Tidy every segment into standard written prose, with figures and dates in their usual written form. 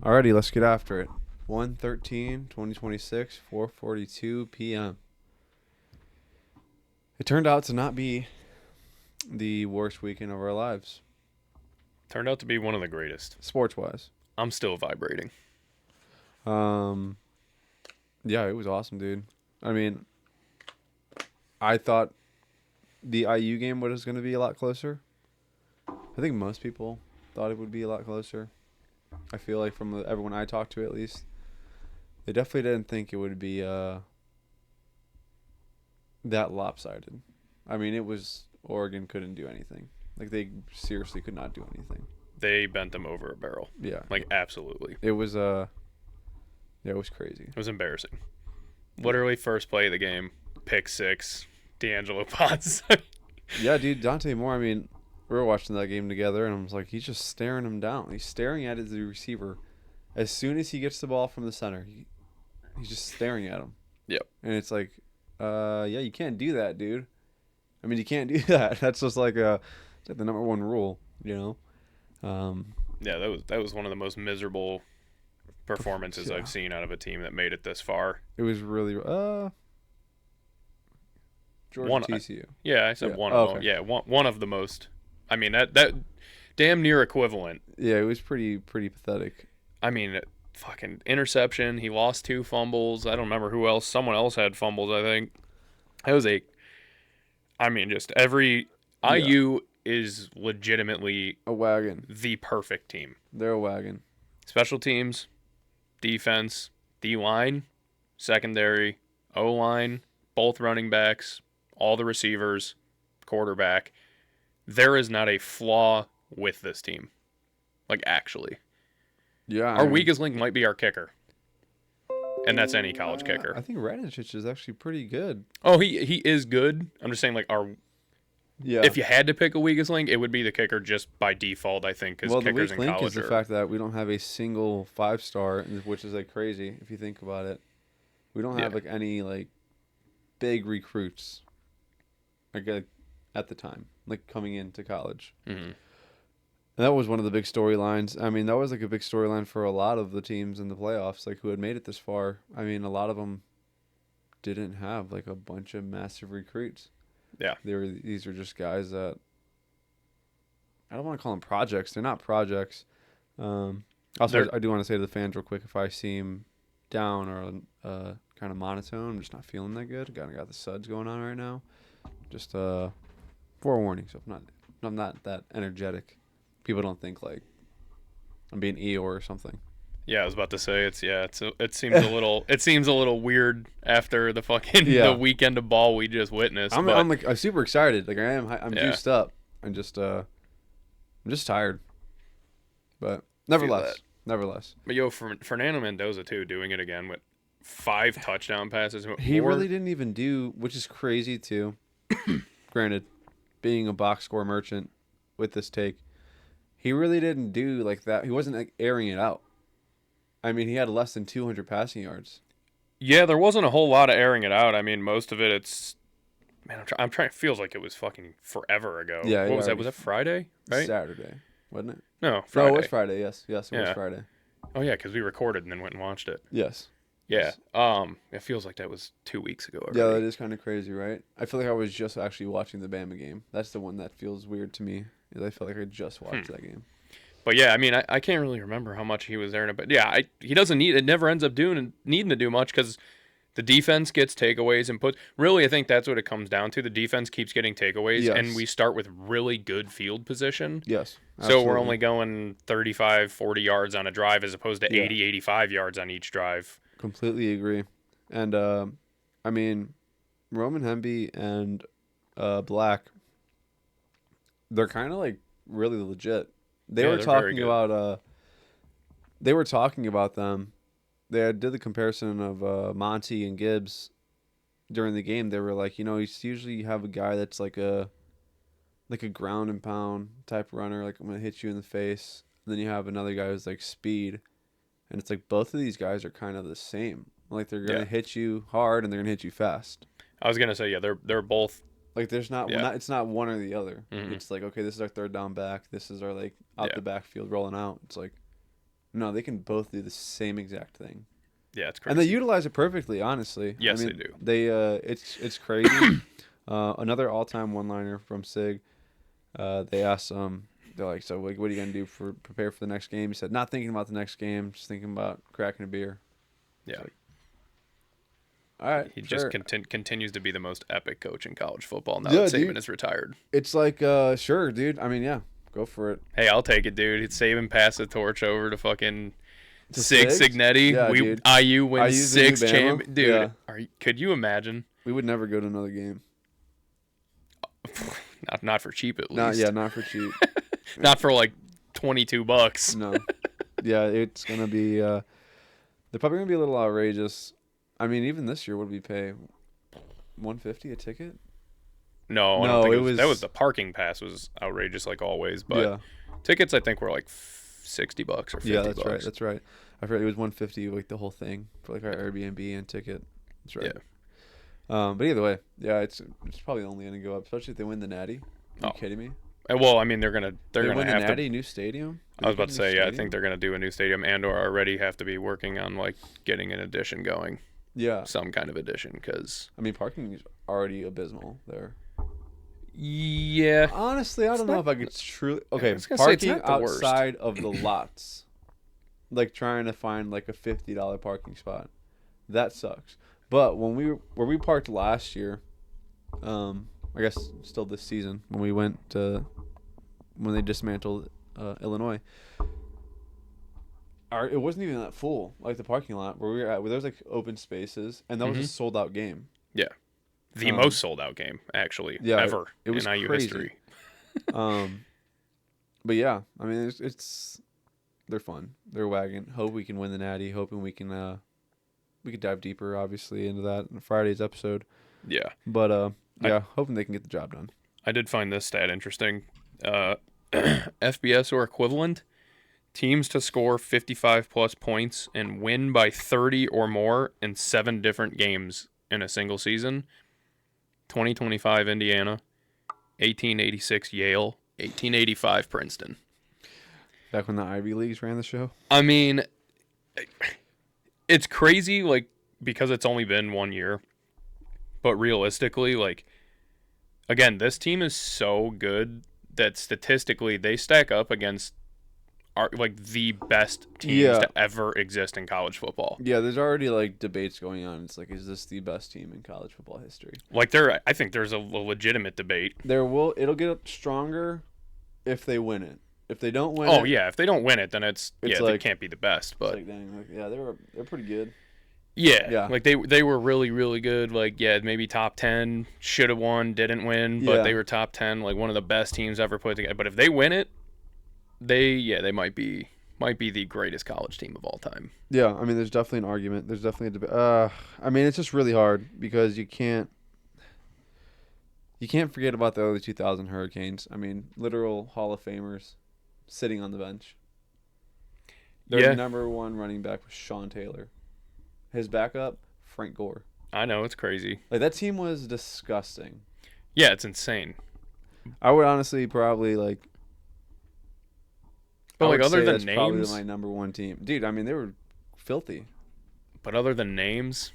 Alrighty, let's get after it. 1/13/2026, 4:42 p.m. It turned out to not be the worst weekend of our lives, Turned out to be one of the greatest. sports-wise. I'm still vibrating. Um, yeah, it was awesome, dude. I mean, I thought the IU game was going to be a lot closer. I think most people thought it would be a lot closer. I feel like from everyone I talked to, at least, they definitely didn't think it would be that lopsided. I mean, it was Oregon couldn't do anything. Like, they seriously could not do anything. They bent them over a barrel. Yeah. Like, absolutely. It was yeah, it was crazy. It was embarrassing. Literally, first play of the game, pick six, D'Angelo Potts. Yeah, dude, Dante Moore, I mean, we were watching that game together, and I was like, he's just staring him down. He's staring at the receiver. As soon as he gets the ball from the center, he's just staring at him. Yep. And it's like, yeah, you can't do that, dude. I mean, you can't do that. That's just like it's like the number one rule, you know? Yeah, that was one of the most miserable performances Yeah. I've seen out of a team that made it this far. It was really Georgia One- TCU. Yeah, I said Yeah. one Oh, of them. okay. Yeah, one of the most. I mean, that damn near equivalent. Yeah, it was pretty pathetic. I mean, fucking interception. He lost 2 fumbles. I don't remember who else. Someone else had fumbles, I think. It was just every IU is legitimately A wagon. the perfect team. They're a wagon. Special teams, defense, D-line, secondary, O-line, both running backs, all the receivers, quarterback. There is not a flaw with this team. Like, actually. Yeah. Our weakest link might be our kicker. And that's any college I kicker. think Radonjic is actually pretty good. Oh, he is good. I'm just saying, like, Yeah. if you had to pick a weakest link, it would be the kicker just by default, I think, because Well, the kickers weak in link college is the are... fact that we don't have a single 5-star, which is like crazy if you think about it. We don't have Yeah. like any like big recruits, like at the time, like coming into college. Mhm. And that was one of the big storylines. I mean, that was like a big storyline for a lot of the teams in the playoffs, like who had made it this far. I mean, a lot of them didn't have like a bunch of massive recruits. Yeah. These are just guys that I don't want to call them projects. They're not projects. Also, I do want to say to the fans real quick, if I seem down or kind of monotone, I'm just not feeling that good. Kind of got the suds going on right now. Just forewarning. So if I'm not that energetic, people don't think like I'm being Eeyore or something. Yeah, I was about to say it seems a little weird after the fucking Yeah. the weekend of ball we just witnessed. I'm but like I'm super excited. Like I'm Yeah. juiced up. I'm just tired. But nevertheless. But yo, Fernando Mendoza too, doing it again with 5 touchdown passes. He More- really didn't even do, which is crazy too. Granted, being a box score merchant with this take, he really didn't do like that. He wasn't like airing it out. I mean, he had less than 200 passing yards. Yeah, there wasn't a whole lot of airing it out. I mean, most of it, it's man, I'm trying. It feels like it was fucking forever ago. Yeah, what was yeah, that? Was that Friday? Right? Saturday, wasn't it? No, Friday. No, it was Friday. Yes, it was Yeah. Friday. Oh yeah, because we recorded and then went and watched it. Yes. Yeah. It feels like that was 2 weeks ago already. Yeah, that is kind of crazy, right? I feel like I was just actually watching the Bama game. That's the one that feels weird to me. Is I feel like I just watched that game. But yeah, I mean, I can't really remember how much he was there. But yeah, he doesn't need. It never ends up needing to do much because the defense gets takeaways and puts. Really, I think that's what it comes down to. The defense keeps getting takeaways, Yes. and we start with really good field position. Yes. So we're absolutely. only going 35, 40 yards on a drive as opposed to Yeah. 80, 85 yards on each drive. Completely agree. And I mean, Roman Hemby and Black, they're kind of like really legit. They Yeah, were they're very talking good. about them. They did the comparison of Monty and Gibbs during the game. They were like, you usually have a guy that's like a ground and pound type runner, like I'm gonna hit you in the face. And then you have another guy who's like speed, and it's like both of these guys are kind of the same. Like they're gonna Yeah. hit you hard and they're gonna hit you fast. I was gonna say, yeah, they're both. Like there's not, Yeah. it's not one or the other. Mhm. It's like, okay, this is our third down back. This is our like out Yeah. the backfield rolling out. It's like No, they can both do the same exact thing. Yeah, it's crazy. And they utilize it perfectly, honestly. Yes, I mean, they do. It's crazy. Another all-time one-liner from Sig. They asked they're like, so what are you gonna do for prepare for the next game? He said, not thinking about the next game, just thinking about cracking a beer. Yeah. Like, all right. He sure. just continues to be the most epic coach in college football now Yeah, that Saban dude. is retired. It's like, sure, dude. I mean, yeah, go for it. Hey, I'll take it, dude. It's Saban pass the torch over to fucking To Sig Sigs? Signetti. Yeah, dude. IU wins IU's the new 6 Bama? champion. Dude, Yeah. could you imagine? We would never go to another game. Not for cheap, at least. Not for cheap. Not for like $22. No. Yeah, it's gonna be. They're probably gonna be a little outrageous. I mean, even this year, what did we pay? $150 a ticket? No, I No, don't think it it was. That was- was the parking pass was outrageous like always, but Yeah. tickets I think were like $60 or $50. Yeah, that's right. That's right. I forgot it was $150 like the whole thing for like our Airbnb and ticket. That's right. Yeah. But either way, yeah, it's probably only gonna go up, especially if they win the Natty. Are you Oh. kidding me? Well, I mean they're gonna They gonna win the have Natty, to. new stadium. I was about to say, yeah, I think they're. they're gonna do a new stadium and/or already have to be working on like getting an addition going, Yeah, some kind of addition, because I mean parking is already abysmal there. yeah, Honestly, I don't know if I could truly. Okay, I was gonna say, it's parking not the worst. outside of the lots, like trying to find like a $50 parking spot, that sucks. But where we parked last year, I guess still this season when we went when they dismantled Illinois, it wasn't even that full, like the parking lot where we were at, where there was like open spaces, and that was a sold out game. the most sold out game actually ever it was in IU crazy. history. But yeah, I mean it's they're fun. They're wagging. Hope we can win the Natty. Hoping we can dive deeper, obviously, into that in Friday's episode. Yeah, But yeah, hoping they can get the job done. I did find this stat interesting. FBS or equivalent teams to score 55 plus points and win by 30 or more in 7 different games in a single season. 2025 Indiana, 1886 Yale, 1885 Princeton. Back when the Ivy Leagues ran the show. I mean, it's crazy, like, because it's only been 1 year. But realistically, like, again, this team is so good that statistically they stack up against like the best teams to ever exist in college football. Yeah, there's already like debates going on. It's like, is this the best team in college football history? Like, I think there's a legitimate debate. It'll get stronger if they win it. If they don't win Oh it, yeah, if they don't win it, then it's like, they can't be the best. it's But like, dang, like, yeah, they're pretty good. yeah, like they were really, really good. Like, yeah, maybe top 10, should have won, didn't win, but they were top 10, like one of the best teams ever put together. But if they win it, they might be the greatest college team of all time. Yeah, I mean, there's definitely an argument. There's definitely a debate. I mean, it's just really hard because you can't forget about the early 2000 Hurricanes. I mean, literal Hall of Famers sitting on the bench. Their number one running back was Sean Taylor. His backup, Frank Gore. I know, it's crazy. Like, that team was disgusting. Yeah, it's insane. I would honestly probably like. But I like would other say than that's probably names, my number one team, dude. I mean, they were filthy. but other than names,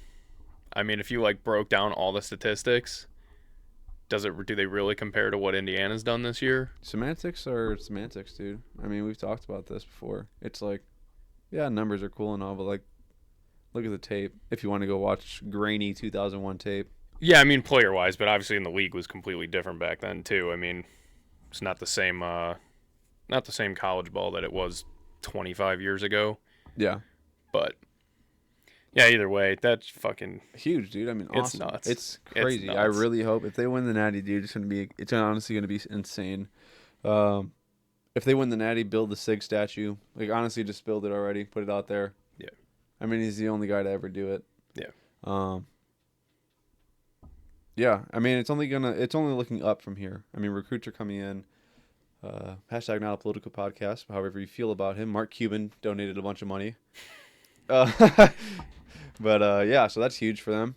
I mean, if you like broke down all the statistics, do they really compare to what Indiana's done this year? Semantics are semantics, dude. I mean, we've talked about this before. It's like, yeah, numbers are cool and all, but like, look at the tape. If you want to go watch grainy 2001 tape. Yeah, I mean player wise, but obviously in the league was completely different back then too. I mean, it's not the same college ball that it was 25 years ago. Yeah. But yeah, either way, that's fucking huge, dude. I mean, it's awesome. nuts. It's crazy. It's I nuts. really hope if they win the Natty, dude, it's honestly gonna be insane. If they win the Natty, build the Sig statue. Like, honestly, just build it already. Put it out there. Yeah. I mean, he's the only guy to ever do it. Yeah. Yeah. I mean, it's only looking up from here. I mean, recruits are coming in. Hashtag not a political podcast. However you feel about him, Mark Cuban donated a bunch of money. But yeah, so that's huge for them.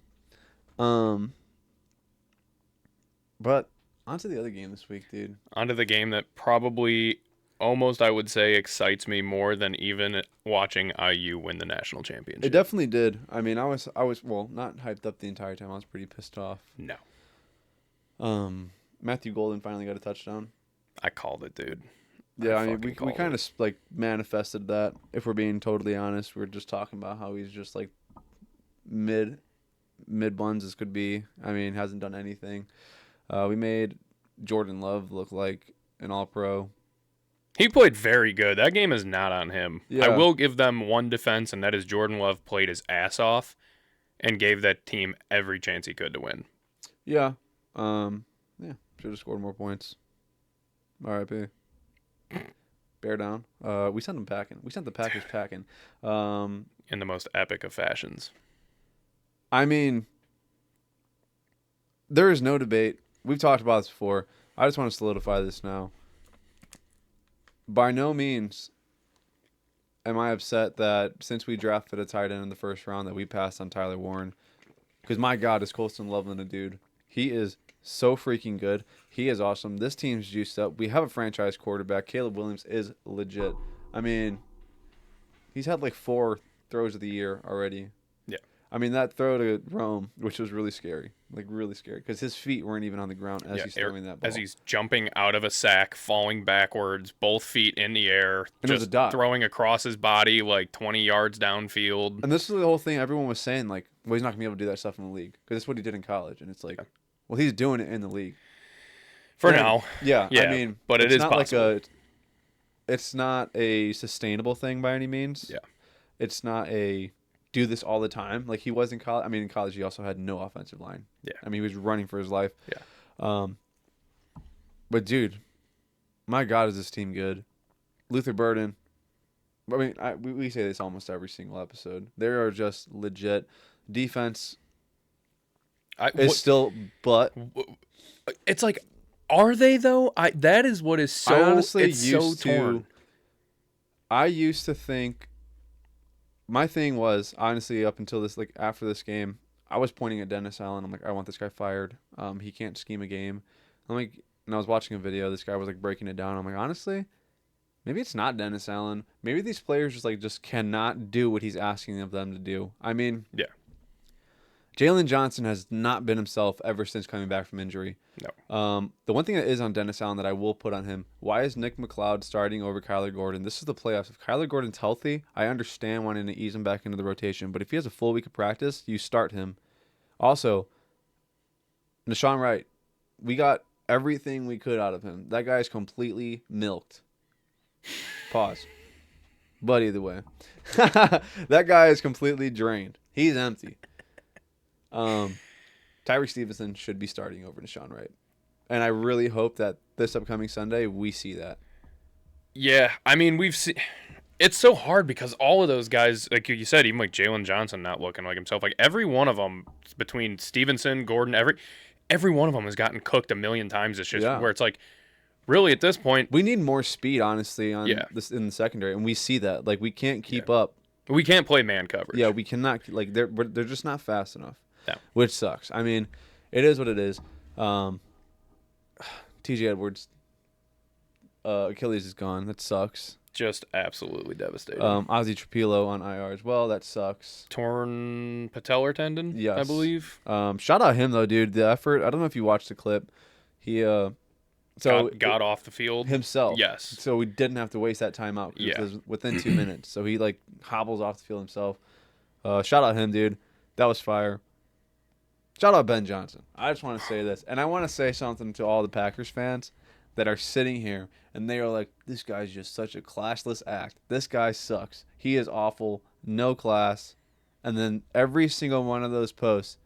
But onto the other game this week, dude. Onto the game that probably almost, I would say, excites me more than even watching IU win the national championship. It definitely did. I mean, I was well, not hyped up the entire time. I was pretty pissed off. No. Matthew Golden finally got a touchdown. I called it, dude. Yeah, I mean, we kind of like manifested that. If we're being totally honest, we're just talking about how he's just like mid buns as could be. I mean, hasn't done anything. We made Jordan Love look like an All-Pro. He played very good. That game is not on him. Yeah. I will give them one defense, and that is Jordan Love played his ass off and gave that team every chance he could to win. Yeah. Yeah. Should have scored more points. R.I.P. Bear down. We sent them packing. We sent the Packers packing. In the most epic of fashions. I mean, there is no debate. We've talked about this before. I just want to solidify this now. By no means am I upset that since we drafted a tight end in the first round that we passed on Tyler Warren. Because my God, is Colston Loveland a dude. He is so freaking good. He is awesome. This team's juiced up. We have a franchise quarterback. Caleb Williams is legit. I mean, he's had like 4 throws of the year already. Yeah. I mean, that throw to Rome, which was really scary. Like, really scary. Because his feet weren't even on the ground as he's throwing that ball. As he's jumping out of a sack, falling backwards, both feet in the air, and just throwing across his body like 20 yards downfield. And this is the whole thing everyone was saying, like, well, he's not going to be able to do that stuff in the league. Because that's what he did in college. And it's like, well, he's doing it in the league. For now. Yeah. I mean, but it is not possible. It's not a sustainable thing by any means. Yeah. It's not a do this all the time. Like he was in college. I mean, in college, he also had no offensive line. Yeah. I mean, he was running for his life. Yeah. But, dude, my God, is this team good. Luther Burden. I mean, we say this almost every single episode. They are just legit. Defense is still, but it's like, are they though? That is what is so. I honestly used to. I used to think. My thing was honestly up until this, like after this game, I was pointing at Dennis Allen. I'm like, I want this guy fired. He can't scheme a game. I'm like, and I was watching a video. This guy was like breaking it down. I'm like, honestly, maybe it's not Dennis Allen. Maybe these players just cannot do what he's asking of them to do. I mean, yeah. Jalen Johnson has not been himself ever since coming back from injury. No. The one thing that is on Dennis Allen that I will put on him, why is Nick McLeod starting over Kyler Gordon? This is the playoffs. If Kyler Gordon's healthy, I understand wanting to ease him back into the rotation. But if he has a full week of practice, you start him. Also, Nashawn Wright, we got everything we could out of him. That guy is completely milked. Pause. But either way. That guy is completely drained. He's empty. Tyreek Stevenson should be starting over Nashawn Wright. And I really hope that this upcoming Sunday we see that. Yeah, I mean, we've seen. It's so hard because all of those guys, like you said, even like Jalen Johnson not looking like himself, like every one of them between Stevenson, Gordon, every one of them has gotten cooked a million times this year. Where it's like, really at this point, we need more speed, honestly, on this in the secondary, and we see that. Like we can't keep up. We can't play man coverage. Yeah, we cannot. Like they're just not fast enough. No. Which sucks. I mean, it is what it is. T.J. Edwards, Achilles is gone. That sucks. Just absolutely devastating. Ozzie Trapilo on IR as well. That sucks. Torn patellar tendon, yes. I believe. Shout out him, though, dude. The effort. I don't know if you watched the clip. He got off the field. Himself. Yes. So we didn't have to waste that time out. It was within 2 minutes. So he, hobbles off the field himself. Shout out him, dude. That was fire. Shout out Ben Johnson. I just want to say this. And I want to say something to all the Packers fans that are sitting here and they are like, this guy's just such a classless act. This guy sucks. He is awful. No class. And then every single one of those posts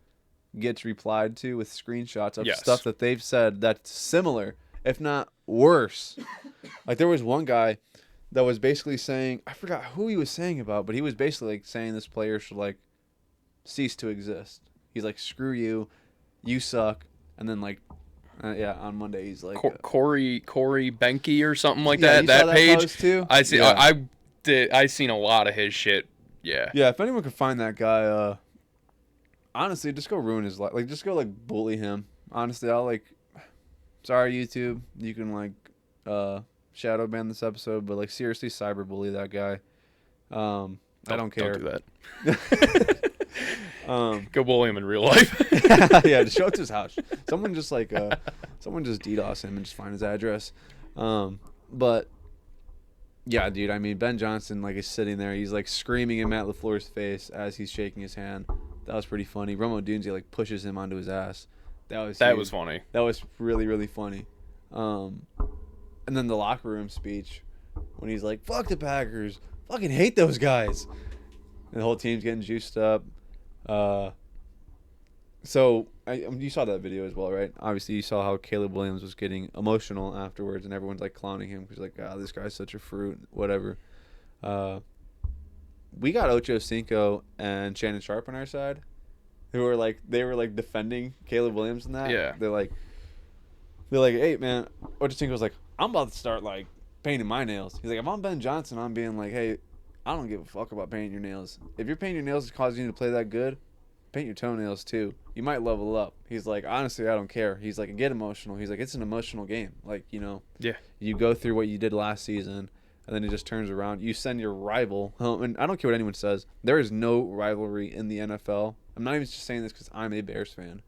gets replied to with screenshots of stuff that they've said that's similar, if not worse. Like there was one guy that was basically saying, I forgot who he was saying about, but he was basically saying this player should cease to exist. He's like, screw you, you suck. And then on Monday he's like Corey Benke or something like that. That page post too? I see. I seen a lot of his shit. Yeah. Yeah. If anyone could find that guy, honestly, just go ruin his life. Just go bully him. Honestly, I'll sorry YouTube. You can shadow ban this episode, but like seriously, cyberbully that guy. I don't care. Don't do that. Go bully him in real life. Yeah, just show it to his house. Someone just DDoS him and just find his address. But yeah, dude. I mean, Ben Johnson like is sitting there. He's like screaming in Matt LaFleur's face as he's shaking his hand. That was pretty funny. Romo Dunze like pushes him onto his ass. That was funny. That was really, really funny. And then the locker room speech when he's like, "Fuck the Packers, fucking hate those guys." And the whole team's getting juiced up. So you saw that video as well, right? Obviously, you saw how Caleb Williams was getting emotional afterwards, and everyone's like clowning him because like, this guy's such a fruit, whatever. We got Ocho Cinco and Shannon Sharp on our side, who were like defending Caleb Williams in that. Yeah. They're like, hey man, Ocho Cinco's like, I'm about to start like painting my nails. He's like, if I'm Ben Johnson, I'm being like, hey, I don't give a fuck about painting your nails. If your painting your nails is causing you to play that good, paint your toenails too. You might level up. He's like, honestly, I don't care. He's like, get emotional. He's like, it's an emotional game. Like, Yeah. You go through what you did last season, and then it just turns around. You send your rival home, and I don't care what anyone says. There is no rivalry in the NFL. I'm not even just saying this because I'm a Bears fan.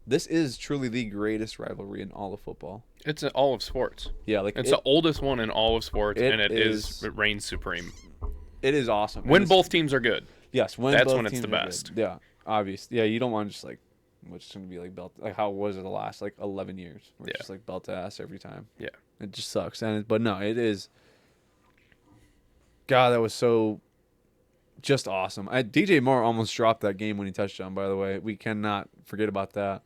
This is truly the greatest rivalry in all of football. It's in all of sports. Yeah, like it's the oldest one in all of sports, and it reigns supreme. It is awesome. When both teams are good. Yes, that's when it's the best. Good. Yeah, obviously. Yeah, you don't want to just like, what's going to be like belt, like how was it the last like 11 years? Where it's just like belt to ass every time. Yeah, it just sucks. But no, it is. God, that was so just awesome. DJ Moore almost dropped that game when he touchdown. By the way, we cannot forget about that.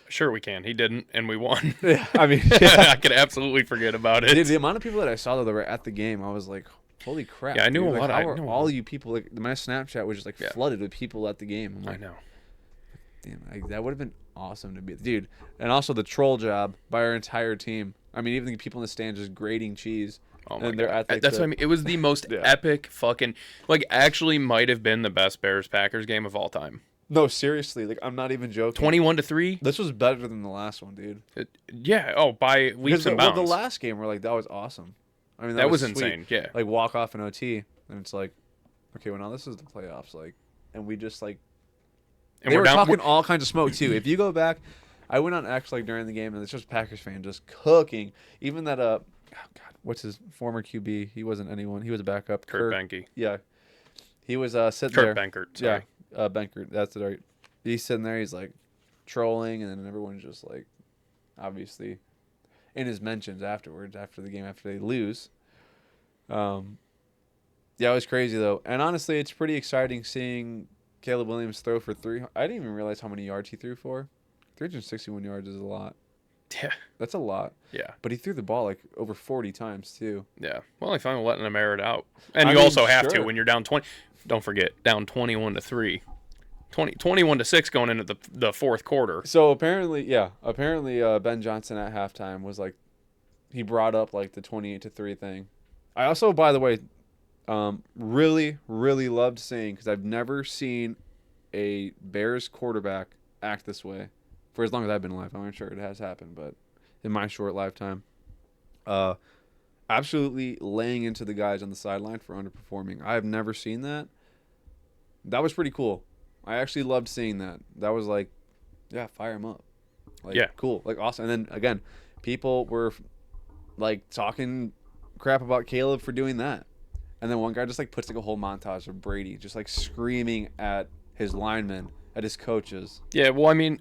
Sure we can. He didn't, and we won. Yeah, I mean, I could absolutely forget about it. Dude, the amount of people that I saw that were at the game, I was like, holy crap. Yeah, I knew dude. a lot. How are all you people, like, my Snapchat was just like flooded with people at the game. I'm like, I know. Damn, that would have been awesome to be. Dude, and also the troll job by our entire team. I mean, even the people in the stand just grating cheese. Oh my God. That's what I mean. It was the most epic fucking, like, actually might have been the best Bears-Packers game of all time. No, seriously. Like, I'm not even joking. 21-3? This was better than the last one, dude. By leaps and bounds. The last game, we're like, that was awesome. I mean, that was insane, yeah. Like, walk off in OT, and it's like, okay, well, now this is the playoffs. Like, and we just, like, and they were talking all kinds of smoke, too. If you go back, I went on X, like, during the game, and it's just Packers fan just cooking. Even that, oh, God, what's his former QB? He wasn't anyone. He was a backup. Kurt Behnke. Yeah. He was sitting there. Kurt Benkert, sorry. Yeah. Benkert, that's it. Right. He's sitting there. He's like trolling, and then everyone's just like, obviously, in his mentions afterwards, after the game, after they lose. Yeah, it was crazy though, and honestly, it's pretty exciting seeing Caleb Williams throw for 300. I didn't even realize how many yards he threw for. 361 yards is a lot. Yeah, that's a lot. Yeah, but he threw the ball like over 40 times too. Yeah, well, I finally letting him air it out, and you also have to when you're down 20. Don't forget, down 21-3, 21-6 going into the fourth quarter. So apparently, Ben Johnson at halftime was like, he brought up like the 28-3 thing. I also, by the way, really, really loved seeing, because I've never seen a Bears quarterback act this way for as long as I've been alive. I'm not sure it has happened, but in my short lifetime, absolutely laying into the guys on the sideline for underperforming. I have never seen that. That was pretty cool. I actually loved seeing that. That was like, yeah, fire him up. Like, yeah, cool, like awesome. And then again, people were like talking crap about Caleb for doing that. And then one guy just like puts like a whole montage of Brady just like screaming at his linemen, at his coaches. Yeah, well, I mean,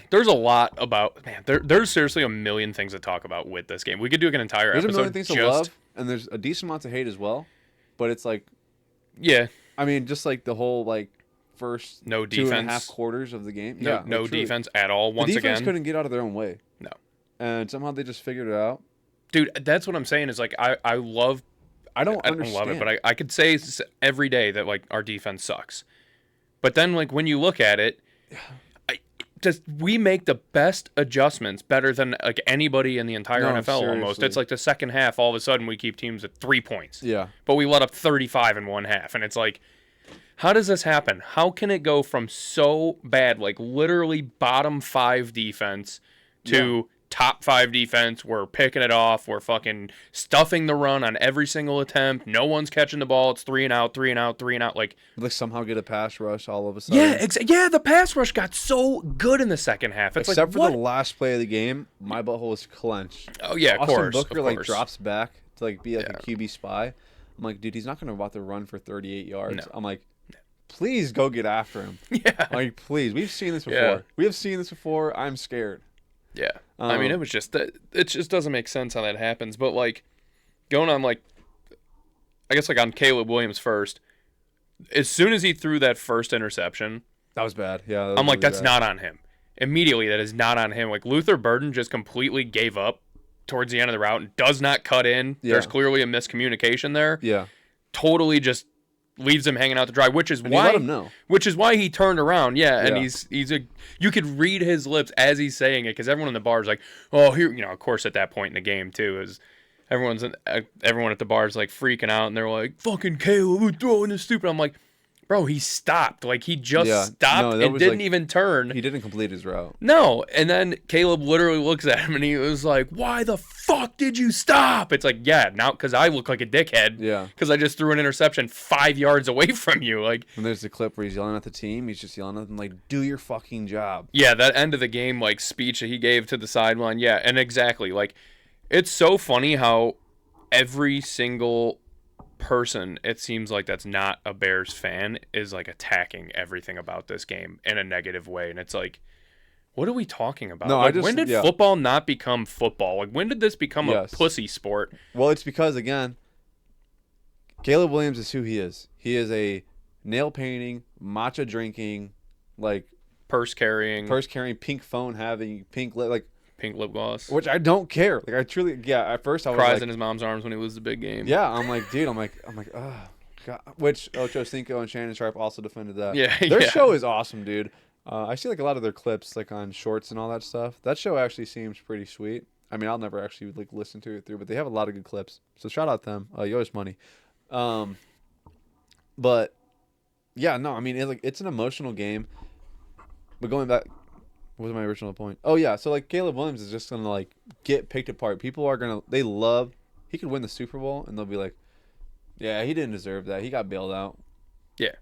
there's a lot about, man, there's seriously a million things to talk about with this game. We could do an entire episode. There's a million things to love, and there's a decent amount to hate as well. But it's like, yeah, I mean, just like the whole like first no defense, 2.5 quarters of the game. No, yeah, no like, defense at all. Once the defense again, couldn't get out of their own way. No, and somehow they just figured it out. Dude, that's what I'm saying. Is like I love. I don't love it, but I could say every day that like our defense sucks. But then like when you look at it, we make the best adjustments better than like anybody in the entire NFL seriously. Almost. It's like the second half, all of a sudden we keep teams at 3 points. Yeah. But we let up 35 in one half, and it's like, how does this happen? How can it go from so bad, like literally bottom 5 defense, to top 5 defense. We're picking it off. We're fucking stuffing the run on every single attempt. No one's catching the ball. It's 3 and out, 3 and out, 3 and out. Like somehow get a pass rush all of a sudden. Yeah, the pass rush got so good in the second half. It's Except like, for what? the last play of the game, my butthole was clenched. Oh yeah, of Austin course. Booker of like course. drops back to like be like a QB spy. I'm like, dude, he's not gonna about to run for 38 yards. No. I'm like, please go get after him. Yeah. Like, please. We've seen this before. Yeah. We have seen this before. I'm scared. Yeah. I mean, it was just that it just doesn't make sense how that happens. But like going on like I guess like on Caleb Williams first, as soon as he threw that first interception, that was bad. Yeah. That was I'm like, really that's bad. not on him. Immediately, that is not on him. Like Luther Burden just completely gave up towards the end of the route and does not cut in. Yeah. There's clearly a miscommunication there. Yeah. Totally just leaves him hanging out to dry, which is And why you let him know. Which is why he turned around. Yeah, and Yeah. you could read his lips as he's saying it because everyone in the bar is like, oh, here, of course at that point in the game too is everyone at the bar is like freaking out and they're like, fucking Caleb, we're throwing this stupid. I'm like, bro, he stopped. Like he just stopped and didn't even turn. He didn't complete his route. No, and then Caleb literally looks at him and he was like, why the fuck did you stop? It's like, yeah, now because I look like a dickhead. Yeah. Because I just threw an interception 5 yards away from you. Like, And there's the clip where he's yelling at the team. He's just yelling at them like, do your fucking job. yeah, that end of the game, like, speech that he gave to the sideline. Yeah, and exactly. Like, it's so funny how every single person, it seems like that's not a Bears fan, is, like, attacking everything about this game in a negative way. And it's like, what are we talking about? No, like, when did football not become football? Like, when did this become a pussy sport? Well, it's because, again, Caleb Williams is who he is. He is a nail painting, matcha drinking, like purse carrying, pink phone having, pink lip gloss, which I don't care. Like I truly, yeah. At first I was cries like, in his mom's arms when he loses the big game. Yeah, I'm like, dude, I'm like, oh god. Which Ocho Cinco and Shannon Sharp also defended that. Yeah, their show is awesome, dude. I see like a lot of their clips like on shorts and all that stuff. That show actually seems pretty sweet. I mean, I'll never actually like listen to it through, but they have a lot of good clips. So shout out them. You owe us money. But yeah, no, I mean, it's an emotional game. But going back, what was my original point? Oh yeah, so like Caleb Williams is just gonna like get picked apart. People are gonna he could win the Super Bowl and they'll be like, yeah, he didn't deserve that. He got bailed out. Yeah.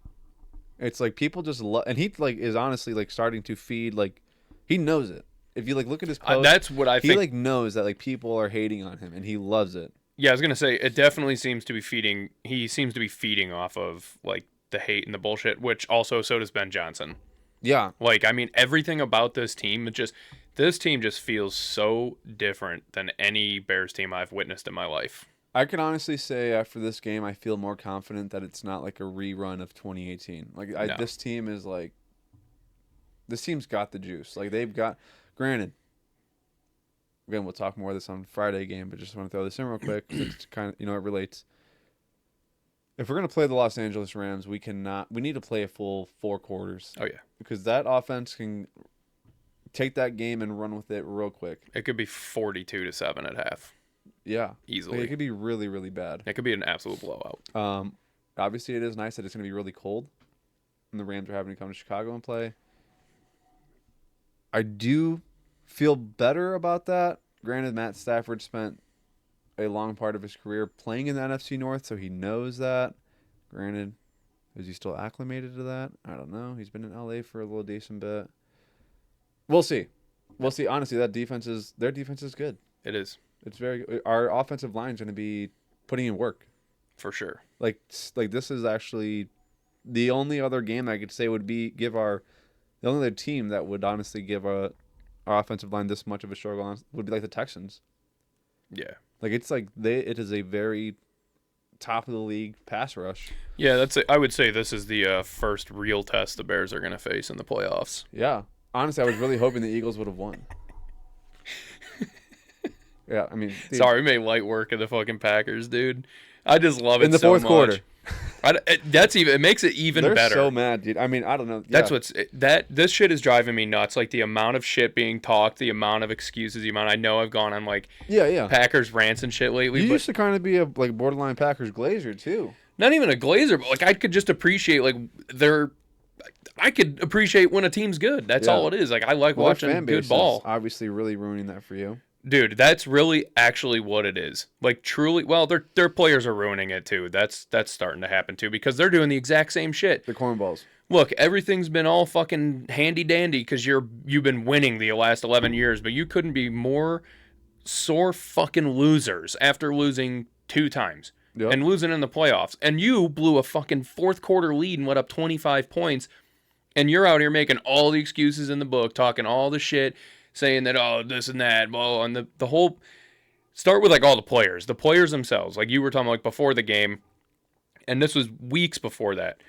It's like people just love, and he like is honestly like starting to feed like he knows it. If you like look at his post, that's what I think. He like knows that like people are hating on him, and he loves it. Yeah, I was gonna say it definitely seems to be feeding. He seems to be feeding off of like the hate and the bullshit, which also so does Ben Johnson. Yeah, like I mean everything about this team. This team just feels so different than any Bears team I've witnessed in my life. I can honestly say after this game, I feel more confident that it's not like a rerun of 2018. Like No. This team is like, this team's got the juice. Like they've got. Granted, again, we'll talk more of this on Friday game, but just want to throw this in real quick. 'Cause it's kind of, it relates. If we're going to play the Los Angeles Rams, we need to play a full 4 quarters. Oh, yeah. Because that offense can take that game and run with it real quick. It could be 42-7 at half. Yeah. Easily. Like, it could be really, really bad. It could be an absolute blowout. Obviously, it is nice that it's going to be really cold, and the Rams are having to come to Chicago and play. I do feel better about that. Granted, Matt Stafford spent a long part of his career playing in the NFC North, so he knows that. Granted, is he still acclimated to that? I don't know. He's been in LA for a little decent bit. We'll see. We'll see. Honestly, their defense is good. It is. It's very good. Our offensive line is going to be putting in work. For sure. Like this is actually the only other game I could say would be the only other team that would honestly give our offensive line this much of a struggle would be like the Texans. Yeah. Like it is a very top of the league pass rush. Yeah, I would say this is the first real test the Bears are going to face in the playoffs. Yeah. Honestly, I was really hoping the Eagles would have won. Yeah, I mean, dude, sorry, we made light work of the fucking Packers, dude. I just love it in the so fourth much. quarter. It makes it even They're better. so mad, dude. I mean, I don't know. Yeah. This shit is driving me nuts. Like the amount of shit being talked, the amount of excuses, I know I've gone on like Packers rants and shit lately. You but used to kind of be a like borderline Packers glazer too. not even a glazer, but like I could just appreciate like I could appreciate when a team's good. That's all it is. Like I like watching fan base good ball. is obviously really ruining that for you. Dude, that's really actually what it is. Like truly, well, their players are ruining it too. That's starting to happen too because they're doing the exact same shit. The cornballs. Look, everything's been all fucking handy dandy because you've been winning the last 11 years, but you couldn't be more sore fucking losers after losing 2 times and losing in the playoffs. And you blew a fucking fourth quarter lead and went up 25 points, and you're out here making all the excuses in the book, talking all the shit, saying that, oh, this and that, blah, and the whole... Start with, like, all the players themselves. Like, you were talking, like, before the game, and this was weeks before that.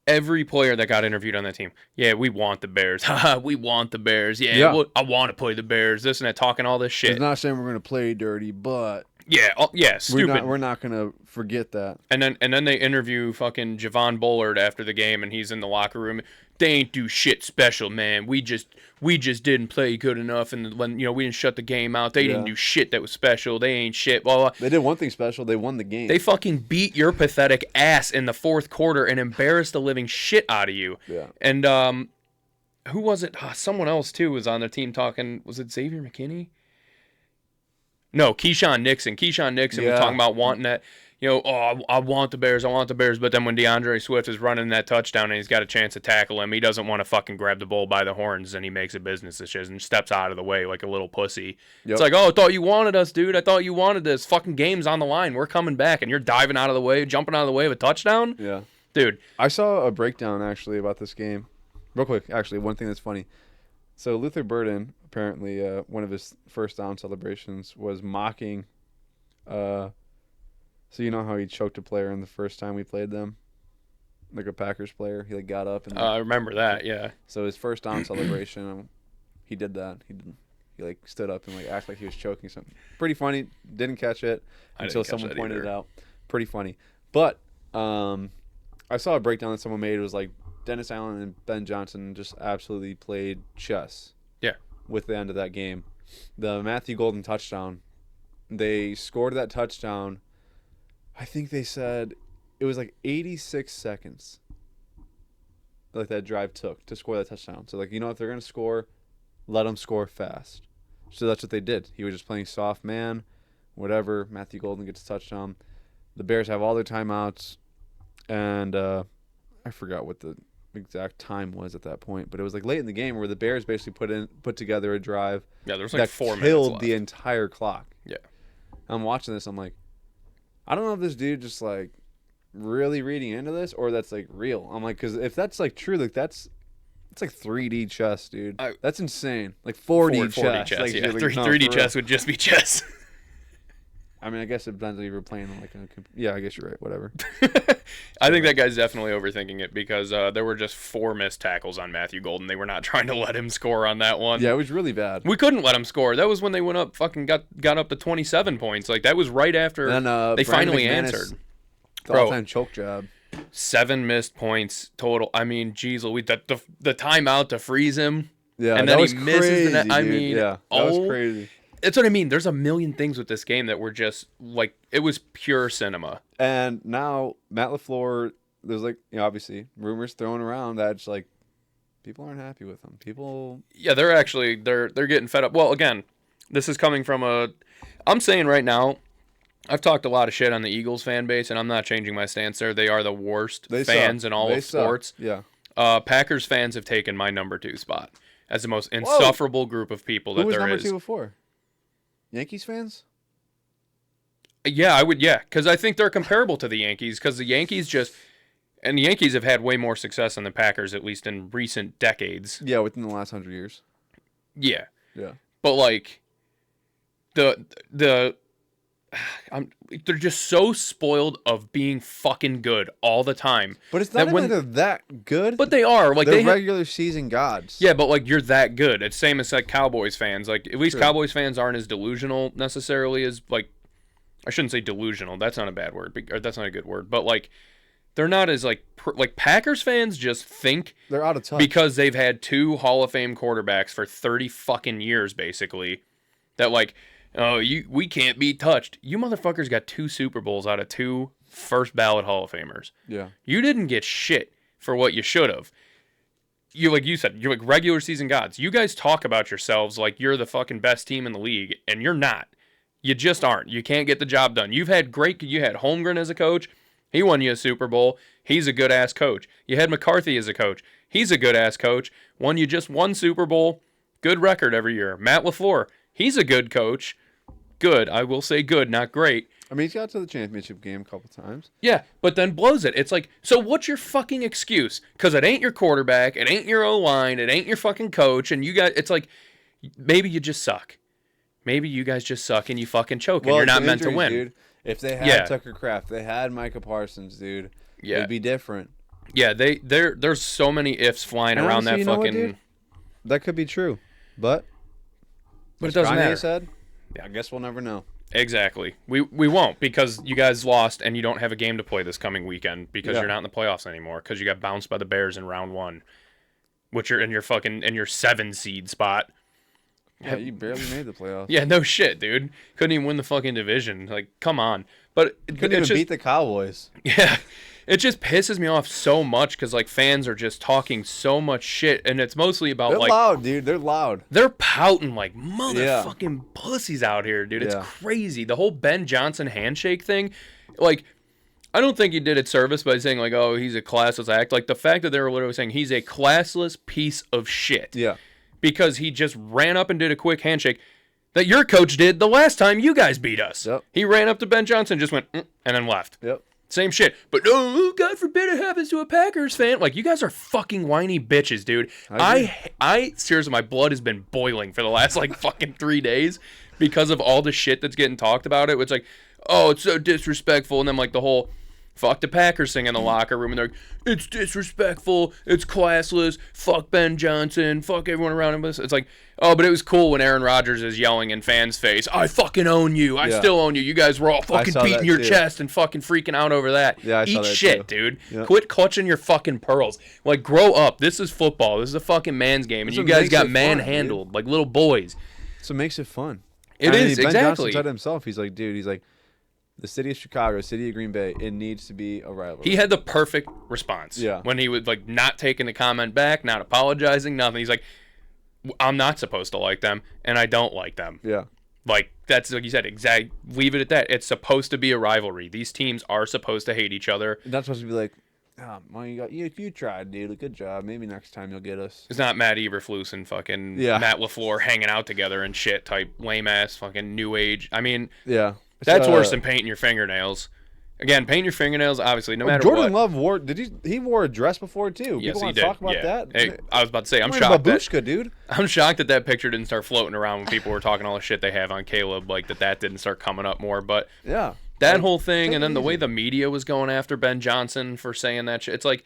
Every player that got interviewed on that team, yeah, we want the Bears. Haha, we want the Bears. Yeah. Well, I want to play the Bears. This and that, talking all this shit. It's not saying we're going to play dirty, but yeah, stupid. We're not going to forget that. And then they interview fucking Javon Bullard after the game, and he's in the locker room. They ain't do shit special, man. We just didn't play good enough, and when we didn't shut the game out. They didn't do shit that was special. They ain't shit. Blah, blah. They did one thing special. They won the game. They fucking beat your pathetic ass in the fourth quarter and embarrassed the living shit out of you. Yeah. And who was it? Someone else too was on the team talking. Was it Xavier McKinney? No, Keyshawn Nixon. Keyshawn Nixon was talking about wanting that. I want the Bears. But then when DeAndre Swift is running that touchdown and he's got a chance to tackle him, he doesn't want to fucking grab the bull by the horns, and he makes a business decision and steps out of the way like a little pussy. Yep. It's like, oh, I thought you wanted us, dude. I thought you wanted this. Fucking game's on the line. We're coming back, and you're diving out of the way, jumping out of the way of a touchdown? Yeah. Dude. I saw a breakdown, actually, about this game. Real quick, actually, one thing that's funny. So Luther Burden, apparently, one of his first down celebrations was mocking... So you know how he choked a player in the first time we played them? Like a Packers player. He got up and... I remember that, yeah. So his first down celebration, he did that. He stood up and acted like he was choking something. Pretty funny. Didn't catch it until someone pointed it out. Pretty funny. But I saw a breakdown that someone made. It was like Dennis Allen and Ben Johnson just absolutely played chess. Yeah. With the end of that game. The Matthew Golden touchdown, they scored that touchdown... I think they said it was 86 seconds that drive took to score that touchdown. So, if they're going to score, let them score fast. So that's what they did. He was just playing soft man, whatever. Matthew Golden gets a touchdown. The Bears have all their timeouts, and I forgot what the exact time was at that point, but it was late in the game where the Bears basically put together a drive. Yeah, there's 4 minutes killed left. The entire clock. Yeah. I'm watching this, I'm like, I don't know if this dude just really reading into this or that's real. I'm like, because if that's true, that's 3D chess, dude. That's insane. 4D chess. Yeah, 3D chess would just be chess. I mean, I guess it depends if you're playing yeah, I guess you're right. Whatever. I think that guy's definitely overthinking it because there were just 4 missed tackles on Matthew Golden. They were not trying to let him score on that one. Yeah, it was really bad. We couldn't let him score. That was when they went up, fucking got up to 27 points. That was right after they finally answered. The all-time choke job. 7 missed points total. I mean, geez, Louise, the timeout to freeze him. Yeah, and then he misses crazy, the net. I dude. mean, that was crazy. That's what I mean. There's a million things with this game that were just it was pure cinema. And now Matt LaFleur, there's obviously rumors thrown around that just people aren't happy with him. Yeah, they're getting fed up. Well, again, this is coming from I'm saying right now, I've talked a lot of shit on the Eagles fan base, and I'm not changing my stance there. They are the worst fans in all of sports. Yeah. Packers fans have taken my number 2 spot as the most insufferable group of people that there is. Who was number 2 before? Yankees fans? Yeah, I would. Yeah, because I think they're comparable to the Yankees. Because the Yankees and the Yankees have had way more success than the Packers, at least in recent decades. Yeah, within the last 100 years. Yeah. Yeah. But they're just so spoiled of being fucking good all the time. But it's not even they're that good. But they are. They're regular season gods. Yeah, but you're that good. It's same as Cowboys fans. At least Cowboys fans aren't as delusional necessarily as I shouldn't say delusional. That's not a bad word. Or that's not a good word. But they're not as Packers fans just think they're out of touch because they've had 2 Hall of Fame quarterbacks for 30 fucking years basically. That oh, we can't be touched. You motherfuckers got 2 Super Bowls out of 2 first ballot Hall of Famers. Yeah. You didn't get shit for what you should have. you like you said, you're like regular season gods. You guys talk about yourselves like you're the fucking best team in the league, and you're not. You just aren't. You can't get the job done. You had Holmgren as a coach. He won you a Super Bowl. He's a good ass coach. You had McCarthy as a coach. He's a good ass coach. Won you just one Super Bowl. Good record every year. Matt LaFleur. He's a good coach. Good. I will say good, not great. I mean, he's got to the championship game a couple times. Yeah, but then blows it. It's like, so what's your fucking excuse? Because it ain't your quarterback, it ain't your O-line, it ain't your fucking coach, and you got, it's like, maybe you just suck. Maybe you guys just suck and you fucking choke and you're not meant to win. Dude. If they had Tucker Kraft, they had Micah Parsons, dude, it'd be different. Yeah, there's so many ifs flying around that fucking. That could be true, but it doesn't matter. Said, I guess we'll never know. Exactly. We won't, because you guys lost and you don't have a game to play this coming weekend because you're not in the playoffs anymore because you got bounced by the Bears in round 1, which are in your 7 seed spot. Yeah, you barely made the playoffs. Yeah, no shit, dude. Couldn't even win the fucking division. Like, come on. But couldn't even beat the Cowboys. Yeah. It just pisses me off so much because, like, fans are just talking so much shit, and it's mostly about, They're like... They're loud, dude. They're loud. They're pouting like motherfucking pussies out here, dude. It's crazy. The whole Ben Johnson handshake thing, like, I don't think he did it service by saying, like, oh, he's a classless act. Like, the fact that they were literally saying he's a classless piece of shit. Yeah. Because he just ran up and did a quick handshake that your coach did the last time you guys beat us. Yep. He ran up to Ben Johnson, just went, and then left. Yep. Same shit. But, oh, God forbid it happens to a Packers fan. Like, you guys are fucking whiny bitches, dude. I seriously, my blood has been boiling for the last, like, fucking 3 days because of all the shit that's getting talked about it. It's like, oh, it's so disrespectful. And then, like, the whole fuck the Packers thing in the locker room. And they're like, it's disrespectful. It's classless. Fuck Ben Johnson. Fuck everyone around him. It's like, oh, but it was cool when Aaron Rodgers is yelling in fans' face, I fucking own you. I still own you. You guys were all fucking beating your chest and fucking freaking out over that. Yeah, Eat shit, dude. Yep. Quit clutching your fucking pearls. Like, grow up. This is football. This is a fucking man's game. And you guys got manhandled like little boys. So it makes it fun. It is, Ben exactly. Johnson said himself, he's like, the city of Chicago, city of Green Bay, it needs to be a rivalry. He had the perfect response. Yeah. When he was, like, not taking the comment back, not apologizing, nothing. He's like, I'm not supposed to like them, and I don't like them. Yeah. Like, that's, like you said, leave it at that. It's supposed to be a rivalry. These teams are supposed to hate each other. It's not supposed to be like, oh, well, you tried, dude. Good job. Maybe next time you'll get us. It's not Matt Eberflus and fucking Matt LaFleur hanging out together and shit type lame-ass fucking new age. I mean, that's worse than painting your fingernails. Again, paint your fingernails, obviously, no matter Jordan what. Love wore a dress before, too. Yes, People want he to did. talk about that? Hey, I was about to say, I'm shocked shocked dude. I'm shocked that picture didn't start floating around when people were talking all the shit they have on Caleb, like that didn't start coming up more. But that whole thing, and then the way the media was going after Ben Johnson for saying that shit, it's like,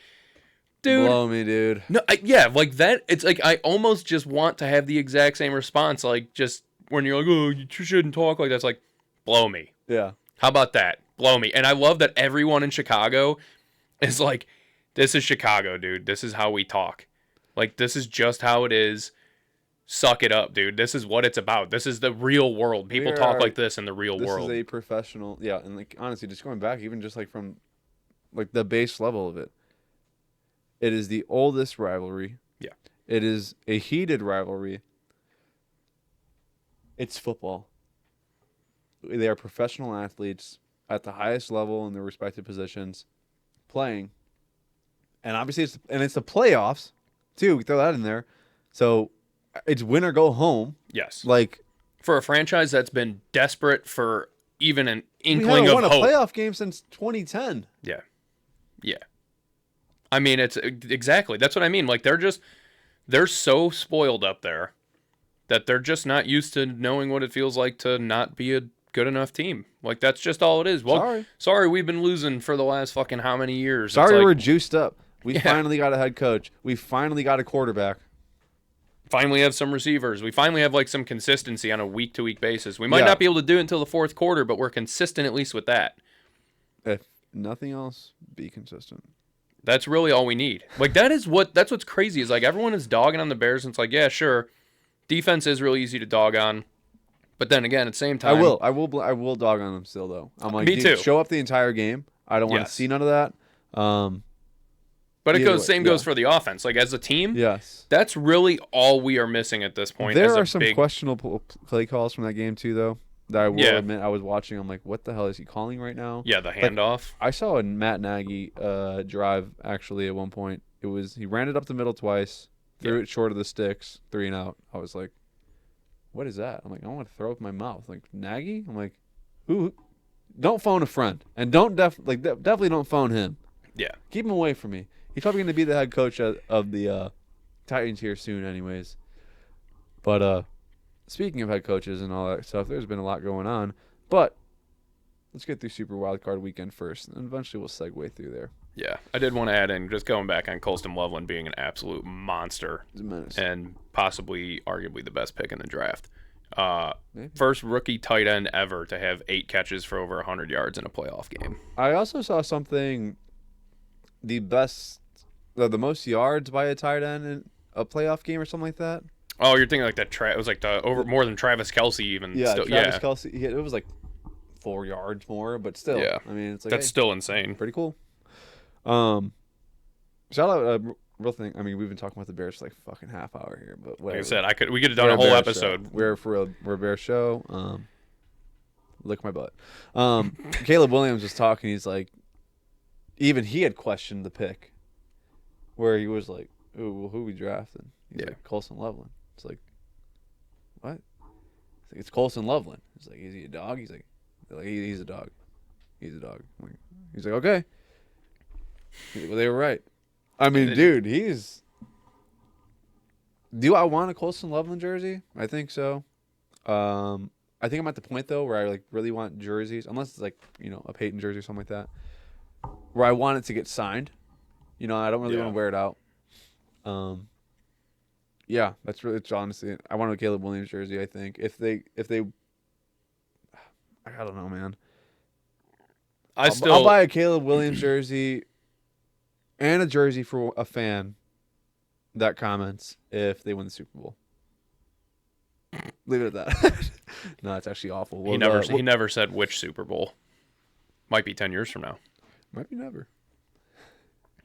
dude. Blow me, dude. No, like that, it's like I almost just want to have the exact same response, like just when you're like, oh, you shouldn't talk like that. It's like, blow me. Yeah. How about that? Blow me. And I love that everyone in Chicago is like, this is Chicago, dude. This is how we talk. Like, this is just how it is. Suck it up, dude. This is what it's about. This is the real world. People talk like this in the real world. This is a professional, and like honestly, just going back, even just like from like the base level of it, it is the oldest rivalry. Yeah. It is a heated rivalry. It's football. They are professional athletes at the highest level in their respective positions, playing, and obviously it's the playoffs too. We throw that in there, so it's win or go home. Yes, like for a franchise that's been desperate for even an inkling we haven't of won hope. A playoff game since 2010. Yeah. I mean, it's exactly that's what I mean. Like they're so spoiled up there that they're just not used to knowing what it feels like to not be a good enough team. Like, that's just all it is. Well, sorry we've been losing for the last fucking how many years. Sorry we're juiced up. We finally got a head coach. We finally got a quarterback. Finally have some receivers. We finally have, like, some consistency on a week-to-week basis. We might not be able to do it until the fourth quarter, but we're consistent at least with that. If nothing else, be consistent. That's really all we need. Like, that's what's crazy is, like, everyone is dogging on the Bears, and it's like, yeah, sure, defense is really easy to dog on. But then again, at the same time, I will dog on them still though. I'm like, me too. Show up the entire game. I don't want to see none of that. But it Either goes way, same yeah. goes for the offense. Like as a team, yes. that's really all we are missing at this point. There as are a some big, questionable play calls from that game too, though. That I will Yeah. admit, I was watching. I'm like, what the hell is he calling right now? Yeah, the Like, handoff. I saw a Matt Nagy drive actually at one point. He ran it up the middle twice, threw it short of the sticks, 3 and out. I was like, what is that? I'm like, I want to throw up my mouth. Like, Nagy? I'm like, who? Don't phone a friend, and definitely don't phone him. Yeah. Keep him away from me. He's probably going to be the head coach of the Titans here soon, anyways. But speaking of head coaches and all that stuff, there's been a lot going on. But let's get through Super Wildcard Weekend first, and eventually we'll segue through there. Yeah, I did want to add in, just going back on Colston Loveland being an absolute monster It's a menace. and possibly, arguably, the best pick in the draft. Maybe. First rookie tight end ever to have 8 catches for over 100 yards in a playoff game. I also saw something, the most yards by a tight end in a playoff game or something like that. Oh, you're thinking like that? It was like more than Travis Kelce even. Yeah, still, Travis Kelce. It was like 4 yards more, but still. Yeah. I mean, it's like That's still insane. pretty cool. Shout out real thing. I mean, we've been talking about the Bears for like fucking half hour here, but whatever. Like I said, we could have done We're a whole Bears episode. show. We're a Bear show. Lick my butt. Caleb Williams was talking. He's like, even he had questioned the pick, where he was like, "Ooh, well, who we drafting?" He's like, Colston Loveland. It's like, what? It's, like, it's Colston Loveland. It's like, is he a dog? He's like he's a dog. He's a dog. He's like, okay. He's like, well, they were right. I mean, dude, do I want a Colston Loveland jersey? I think so. I think I'm at the point though where I like really want jerseys, unless it's like, a Peyton jersey or something like that, where I want it to get signed. I don't really want to wear it out. Yeah, it's honestly, I want a Caleb Williams jersey. I think if they, I don't know, man. I'll buy a Caleb Williams jersey and a jersey for a fan that comments if they win the Super Bowl. Leave it at that. No, it's actually awful. He never said which Super Bowl. Might be 10 years from now. Might be never.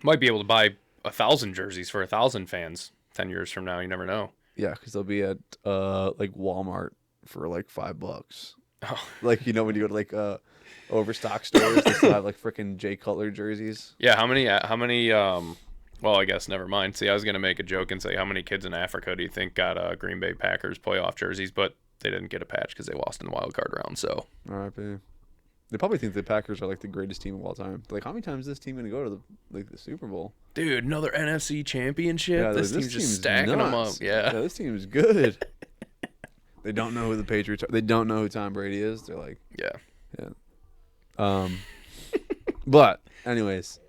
Might be able to buy 1,000 jerseys for 1,000 fans 10 years from now. You never know. Yeah, because they'll be at like Walmart for like $5. Oh. Like when you go to like Overstock stores, they still have like freaking Jay Cutler jerseys. Yeah, how many well, I guess never mind. See, I was going to make a joke and say how many kids in Africa do you think got Green Bay Packers playoff jerseys, but they didn't get a patch because they lost in the wild card round. So, R.I.P. They probably think the Packers are like the greatest team of all time. Like, how many times is this team going to go to the Super Bowl? Dude, another NFC championship. Yeah, this team's just stacking them up. Yeah, this team is good. They don't know who the Patriots are. They don't know who Tom Brady is. They're like, yeah. But anyways,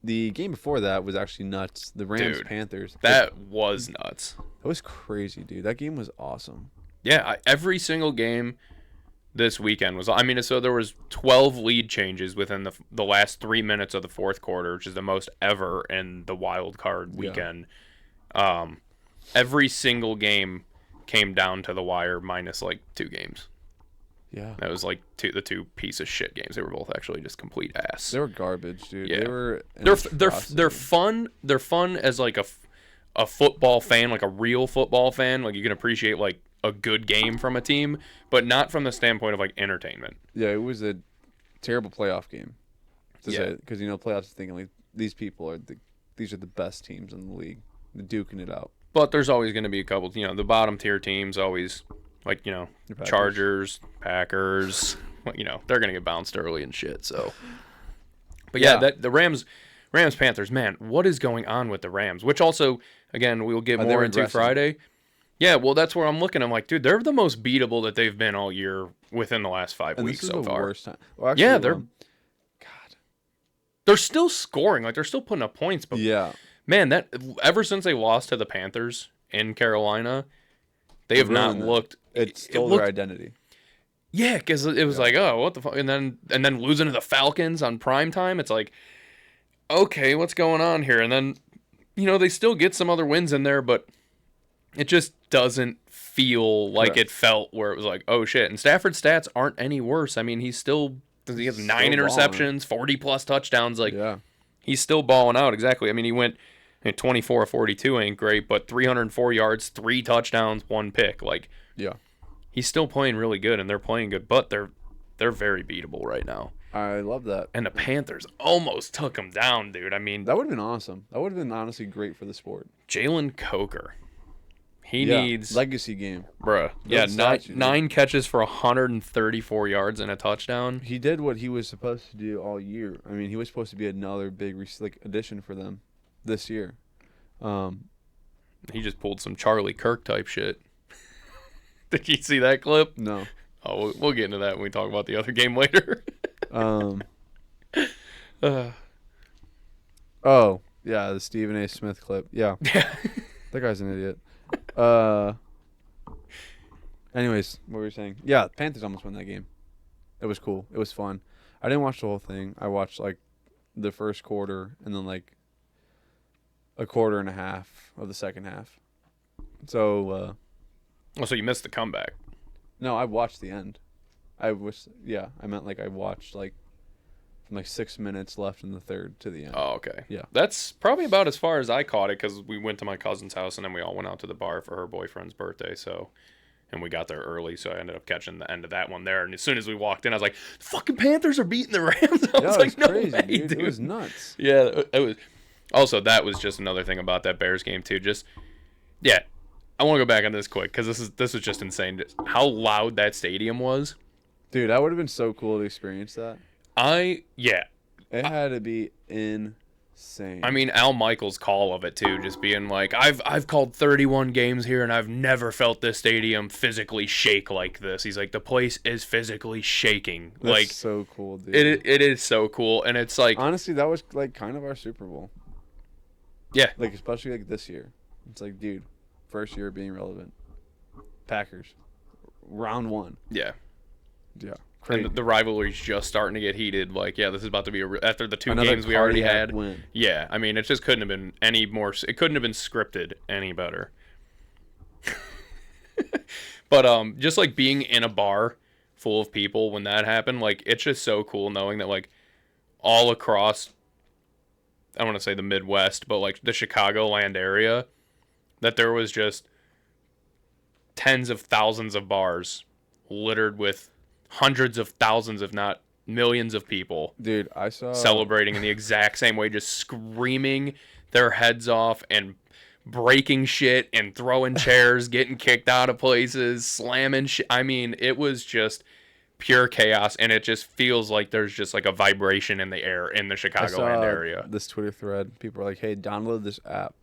the game before that was actually nuts. The Rams Panthers. That was nuts. That was crazy, dude. That game was awesome. Yeah, every single game this weekend was. I mean, so there was 12 lead changes within the last 3 minutes of the fourth quarter, which is the most ever in the wild card weekend. Yeah. Every single game came down to the wire, minus like 2 games. Yeah, that was like the two piece of shit games. They were both actually just complete ass. They were garbage, dude. Yeah. They were. They're fun. They're fun as like a football fan, like a real football fan. Like you can appreciate like a good game from a team, but not from the standpoint of like entertainment. Yeah, it was a terrible playoff game. Because playoffs is thinking like these people are these are the best teams in the league. They're duking it out. But there's always going to be a couple. The bottom tier teams always. Like, Chargers, Packers, they're going to get bounced early and shit. So, but yeah, the Rams, Panthers, man, what is going on with the Rams? Which also, again, we'll get more into Friday. Yeah, well, that's where I'm looking. I'm like, dude, they're the most beatable that they've been all year within the last 5 weeks so far. Worst time. Well, actually, yeah, they're still scoring. Like, they're still putting up points. But yeah, man, that ever since they lost to the Panthers in Carolina, they have not looked. It stole their identity. Yeah, because it was like, oh, what the fuck? And then losing to the Falcons on primetime, it's like, okay, what's going on here? And then, they still get some other wins in there, but it just doesn't feel like it felt where it was like, oh, shit. And Stafford's stats aren't any worse. I mean, he has 9 interceptions, 40-plus touchdowns. Like, He's still balling out. Exactly. I mean, he went 24 of 42 ain't great, but 304 yards, 3 touchdowns, 1 pick. Like, Yeah. he's still playing really good, and they're playing good, but they're very beatable right now. I love that. And the Panthers almost took him down, dude. I mean, That would have been awesome. That would have been honestly great for the sport. Jalen Coker. He needs legacy game. Bruh. Yeah, nine catches for 134 yards and a touchdown. He did what he was supposed to do all year. I mean, he was supposed to be another big addition for them this year. He just pulled some Charlie Kirk type shit. Did you see that clip? No. Oh, we'll get into that when we talk about the other game later. Oh, yeah, the Stephen A. Smith clip. Yeah. Yeah. That guy's an idiot. Anyways, what were you saying? Yeah, Panthers almost won that game. It was cool. It was fun. I didn't watch the whole thing. I watched like the first quarter and then like a quarter and a half of the second half. So, so you missed the comeback. no, I watched the end. I meant like I watched like from like 6 minutes left in the third to the end. Oh, okay. Yeah. That's probably about as far as I caught it because we went to my cousin's house and then we all went out to the bar for her boyfriend's birthday. So, and we got there early, so I ended up catching the end of that one there. And as soon as we walked in, I was like, "The fucking Panthers are beating the Rams." I was like, "No crazy, way, dude. dude!" It was nuts. Yeah, it was. Also, that was just another thing about that Bears game too. Just, yeah, I want to go back on this quick because this was just insane. Just how loud that stadium was. Dude, that would have been so cool to experience that. It had to be insane. I mean, Al Michaels' call of it too, just being like, I've called 31 games here and I've never felt this stadium physically shake like this. He's like, the place is physically shaking. That's like, so cool, dude. It is so cool, and it's like, honestly, that was like kind of our Super Bowl. Yeah. Like especially like this year. It's like, dude, first year being relevant. Packers, round 1. Yeah. Yeah. And the rivalry's just starting to get heated. Like, yeah, this is about to be after the 2 Another games we already had. Win. Yeah, I mean, it just couldn't have been any more. It couldn't have been scripted any better. But just like being in a bar full of people when that happened, like it's just so cool knowing that like all across, I don't want to say the Midwest, but like the Chicagoland area, that there was just tens of thousands of bars littered with hundreds of thousands, if not millions of people, dude, I saw celebrating in the exact same way, just screaming their heads off and breaking shit and throwing chairs, getting kicked out of places, slamming shit. I mean, it was just pure chaos, and it just feels like there's just like a vibration in the air in the Chicagoland area. This Twitter thread, people are like, "Hey, download this app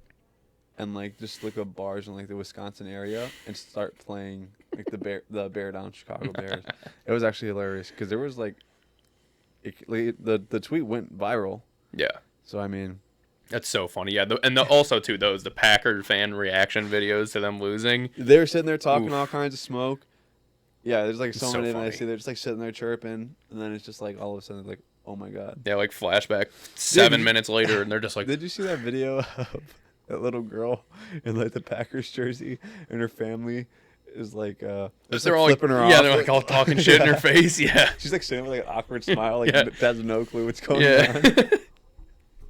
and like just look up bars in like the Wisconsin area and start playing like the Bear Down Chicago Bears." It was actually hilarious because there was like, the tweet went viral. Yeah. So I mean, that's so funny. Yeah, also too the Packer fan reaction videos to them losing. They were sitting there talking all kinds of smoke. Yeah, there's like someone in, I see they're just like sitting there chirping, and then it's just like all of a sudden like, oh my god. Yeah, like flashback 7 minutes later, and they're just like. Did you see that video of that little girl in like the Packers jersey, and her family is like they're like all flipping her off. Yeah, they're like all talking shit in her face. Yeah, she's like sitting with like an awkward smile, like has no clue what's going on.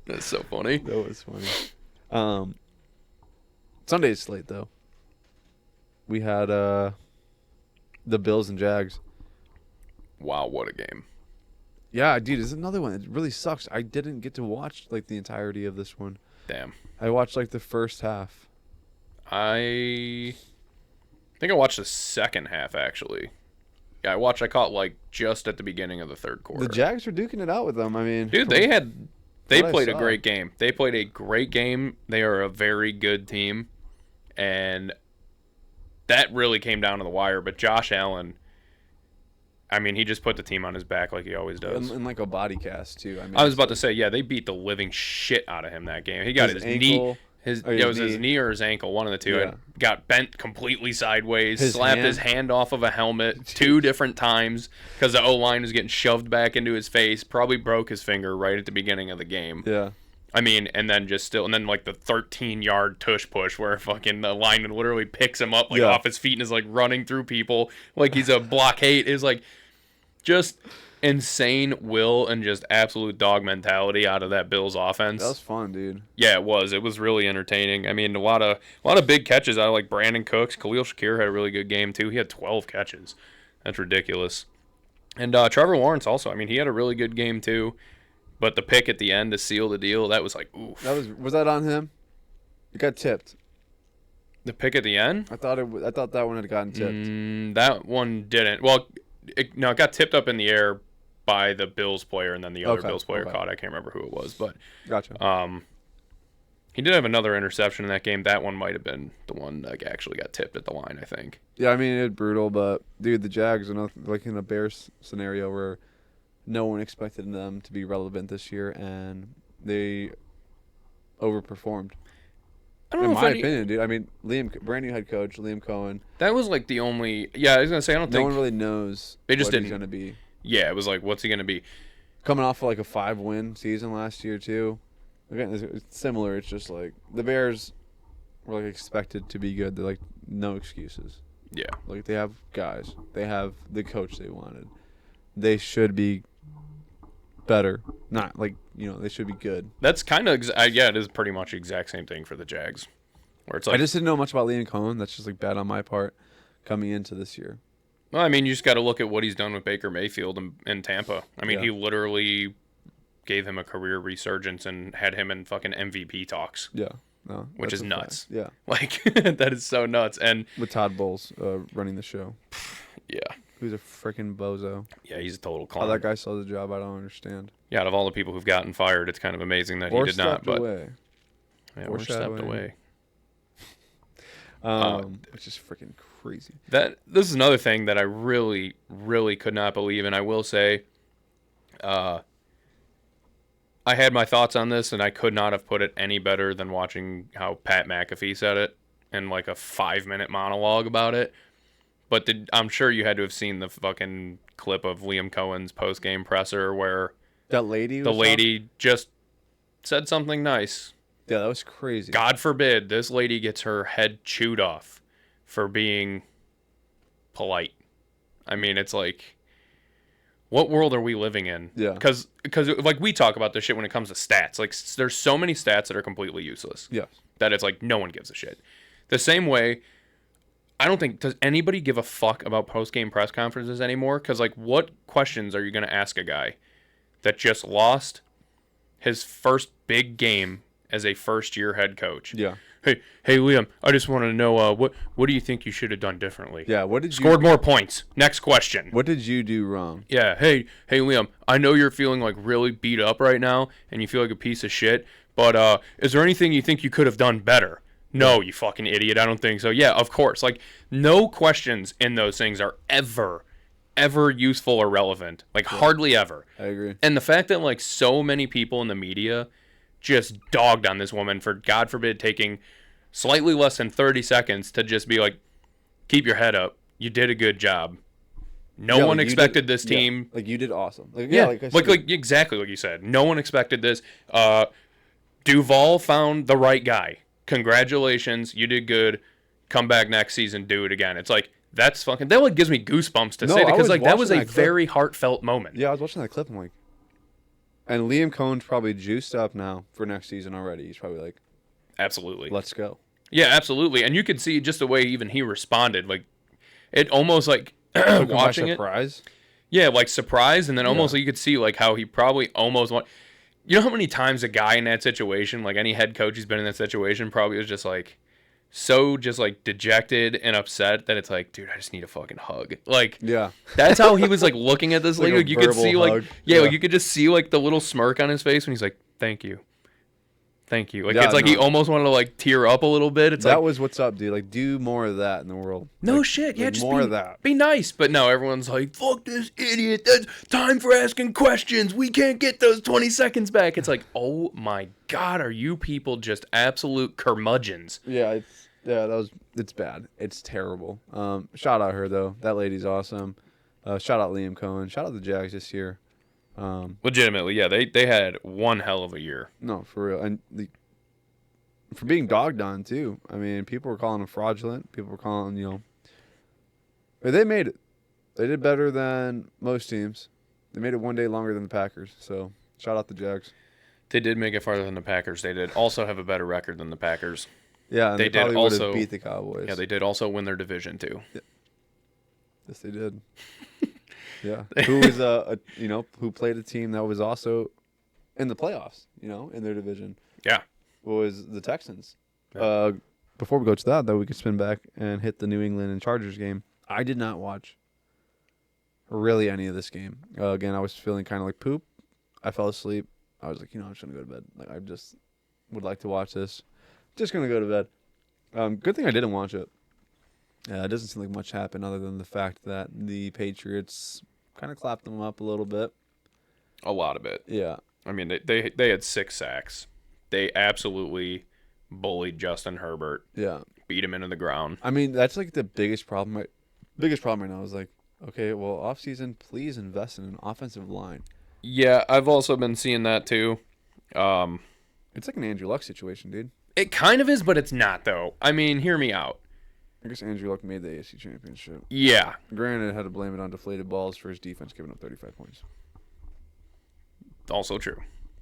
That's so funny. That was funny. Sunday's slate though. We had the Bills and Jags. Wow, what a game. Yeah, dude, it's another one. It really sucks. I didn't get to watch like the entirety of this one. Damn. I watched like the first half. I think I watched the second half actually. Yeah, I caught like just at the beginning of the third quarter. The Jags were duking it out with them. I mean, dude, they played a great game. They played a great game. They are a very good team, and that really came down to the wire. But Josh Allen, I mean, he just put the team on his back like he always does. And like a body cast too. I mean, I was about to say, yeah, they beat the living shit out of him that game. He got his ankle, knee. It was his knee or his ankle, one of the two. Yeah. Got bent completely sideways, his hand off of a helmet 2 different times because the O-line was getting shoved back into his face. Probably broke his finger right at the beginning of the game. Yeah. I mean, and then like the 13-yard tush push where fucking the lineman literally picks him up off his feet and is like running through people like he's a blockade. Is like just insane will and just absolute dog mentality out of that Bills offense. That was fun, dude. Yeah, it was. It was really entertaining. I mean, a lot of big catches out of like Brandon Cooks. Khalil Shakir had a really good game too. He had 12 catches. That's ridiculous. And Trevor Lawrence also. I mean, he had a really good game too. But the pick at the end to seal the deal, that was like, oof. Was that on him? It got tipped. The pick at the end? I thought that one had gotten tipped. That one didn't. Well, it got tipped up in the air by the Bills player, and then the other Bills player caught. I can't remember who it was, but gotcha. He did have another interception in that game. That one might have been the one that actually got tipped at the line, I think. Yeah, I mean, it's brutal, but dude, the Jags are like in a Bears scenario where no one expected them to be relevant this year, and they overperformed. I don't know. In my opinion, dude. I mean, brand new head coach, Liam Cohen. That was like the only. Yeah, I was gonna say I don't think no one really knows. They just didn't. He's gonna be. Yeah, it was like, what's he gonna be? Coming off of like a 5-win season last year too. Again, it's similar. It's just like the Bears were like expected to be good. They're like no excuses. Yeah. Like they have guys. They have the coach they wanted. They should be better. Not like, they should be good. That's kind of yeah, it is pretty much the exact same thing for the Jags. Where it's like I just didn't know much about Liam Cohen. That's just like bad on my part coming into this year. Well, I mean, you just got to look at what he's done with Baker Mayfield in Tampa. I mean, he literally gave him a career resurgence and had him in fucking MVP talks. Yeah. No, which is nuts. Yeah. Like, that is so nuts. And with Todd Bowles running the show. Yeah. Who's a freaking bozo. Yeah, he's a total clown. How that guy saw the job, I don't understand. Yeah, out of all the people who've gotten fired, it's kind of amazing that he did not. But away. Yeah, or stepped away. Which is freaking crazy. This is another thing that I really, really could not believe, and I will say, I had my thoughts on this, and I could not have put it any better than watching how Pat McAfee said it in like a 5-minute monologue about it. But I'm sure you had to have seen the fucking clip of Liam Cohen's post-game presser where the lady just said something nice. Yeah, that was crazy. God forbid this lady gets her head chewed off for being polite. I mean, it's like, what world are we living in? Yeah. Because like we talk about this shit when it comes to stats. Like there's so many stats that are completely useless. Yes. That it's like no one gives a shit. The same way, I don't think, does anybody give a fuck about post-game press conferences anymore? Because like what questions are you going to ask a guy that just lost his first big game as a first-year head coach? Yeah. Hey, Liam, I just want to know what do you think you should have done differently? Yeah, what did you scored more points? Next question. What did you do wrong? Yeah, hey, Liam, I know you're feeling like really beat up right now and you feel like a piece of shit, but is there anything you think you could have done better? No, you fucking idiot. I don't think so. Yeah, of course. Like no questions in those things are ever useful or relevant. Like hardly ever. I agree. And the fact that like so many people in the media just dogged on this woman for, God forbid, taking slightly less than 30 seconds to just be like, keep your head up. You did a good job. No one expected this team. Like, you did awesome. Like Exactly what you said. No one expected this. Duval found the right guy. Congratulations. You did good. Come back next season. Do it again. It's like, that like gives me goosebumps to say it because like that was a very heartfelt moment. Yeah, I was watching that clip. I'm like, and Liam Cohen's probably juiced up now for next season already. He's probably like, absolutely, let's go. Yeah, absolutely. And you could see just the way even he responded. Like, it almost like watching it. Surprise. Yeah, like surprise, and then almost like you could see like how he probably almost want. You know how many times a guy in that situation, like any head coach who's been in that situation, probably was just like so just like dejected and upset that it's like, dude, I just need a fucking hug. Like, yeah, that's how he was like looking at this. Like you could see hug. like, like you could just see like the little smirk on his face when he's like, thank you. Like it's like he almost wanted to like tear up a little bit. It's that like, was what's up, dude. Like do more of that in the world. No like, shit. Yeah, like just more of that. Be nice. But no, everyone's like, fuck this idiot. That's time for asking questions. We can't get those 20 seconds back. It's like, oh my God, are you people just absolute curmudgeons? Yeah, it's bad. It's terrible. Shout out her though. That lady's awesome. Shout out Liam Cohen. Shout out the Jags this year. Legitimately, yeah, they had one hell of a year. No, for real. And for being dogged on too. I mean, people were calling them fraudulent. People were calling, but they made it. They did better than most teams. They made it one day longer than the Packers. So shout out the Jags. They did make it farther than the Packers. They did also have a better record than the Packers. Yeah, and they did probably would also have beat the Cowboys. Yeah, they did also win their division too. Yeah. Yes, they did. Yeah, who was who played a team that was also in the playoffs, in their division. Yeah, Was the Texans. Yeah. Before we go to that, though, we could spin back and hit the New England and Chargers game. I did not watch really any of this game. Again, I was feeling kind of like poop. I fell asleep. I was like, I'm just gonna go to bed. Like, I just would like to watch this. Just gonna go to bed. Good thing I didn't watch it. It doesn't seem like much happened other than the fact that the Patriots kind of clapped them up a little bit. a lot of it. Yeah. I mean, they had 6 sacks. They absolutely bullied Justin Herbert. Yeah. Beat him into the ground. I mean, that's like the biggest problem. Biggest problem right now is like, okay, well, offseason, please invest in an offensive line. Yeah, I've also been seeing that too. It's like an Andrew Luck situation, dude. It kind of is, but it's not though. I mean, hear me out. I guess Andrew Luck made the AFC Championship. Yeah. Granted, had to blame it on deflated balls for his defense giving up 35 points. Also true.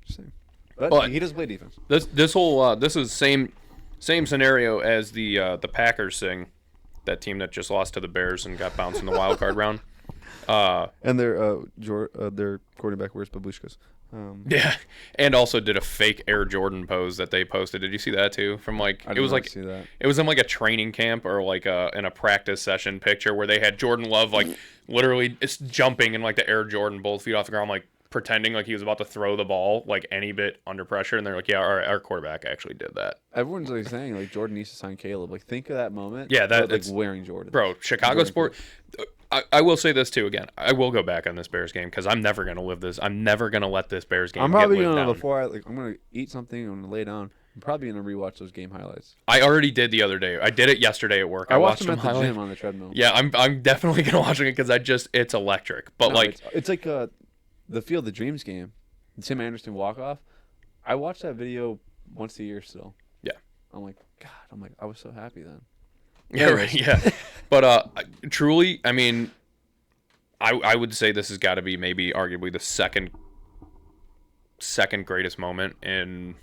Just saying. But he does play defense. This is same scenario as the Packers thing, that team that just lost to the Bears and got bounced in the wild card round. And their quarterback wears babushkas. Yeah, and also did a fake Air Jordan pose that they posted. Did you see that too? From like I did not see that. It was in like a training camp or like in a practice session picture where they had Jordan Love like literally jumping in like the Air Jordan both feet off the ground, like pretending like he was about to throw the ball like any bit under pressure, and they're like, yeah, our quarterback actually did that. Everyone's like saying like Jordan needs to sign Caleb. Like, think of that moment. Yeah, that's like wearing Jordan. Bro, Chicago Sport. I will say this too again. I will go back on this Bears game because I'm never gonna live this. I'm never gonna let this Bears game. I'm probably get lived gonna down. before I'm gonna eat something. I'm gonna lay down. I'm probably gonna rewatch those game highlights. I already did the other day. I did it yesterday at work. I watched them at the gym on the treadmill. Yeah, I'm definitely gonna watch it because it's electric. But no, like it's like the Field of Dreams game, the Tim Anderson walk off. I watch that video once a year still. Yeah. I'm like, I was so happy then. Yeah, right, yeah. But truly, I mean, I would say this has got to be maybe arguably the second greatest moment in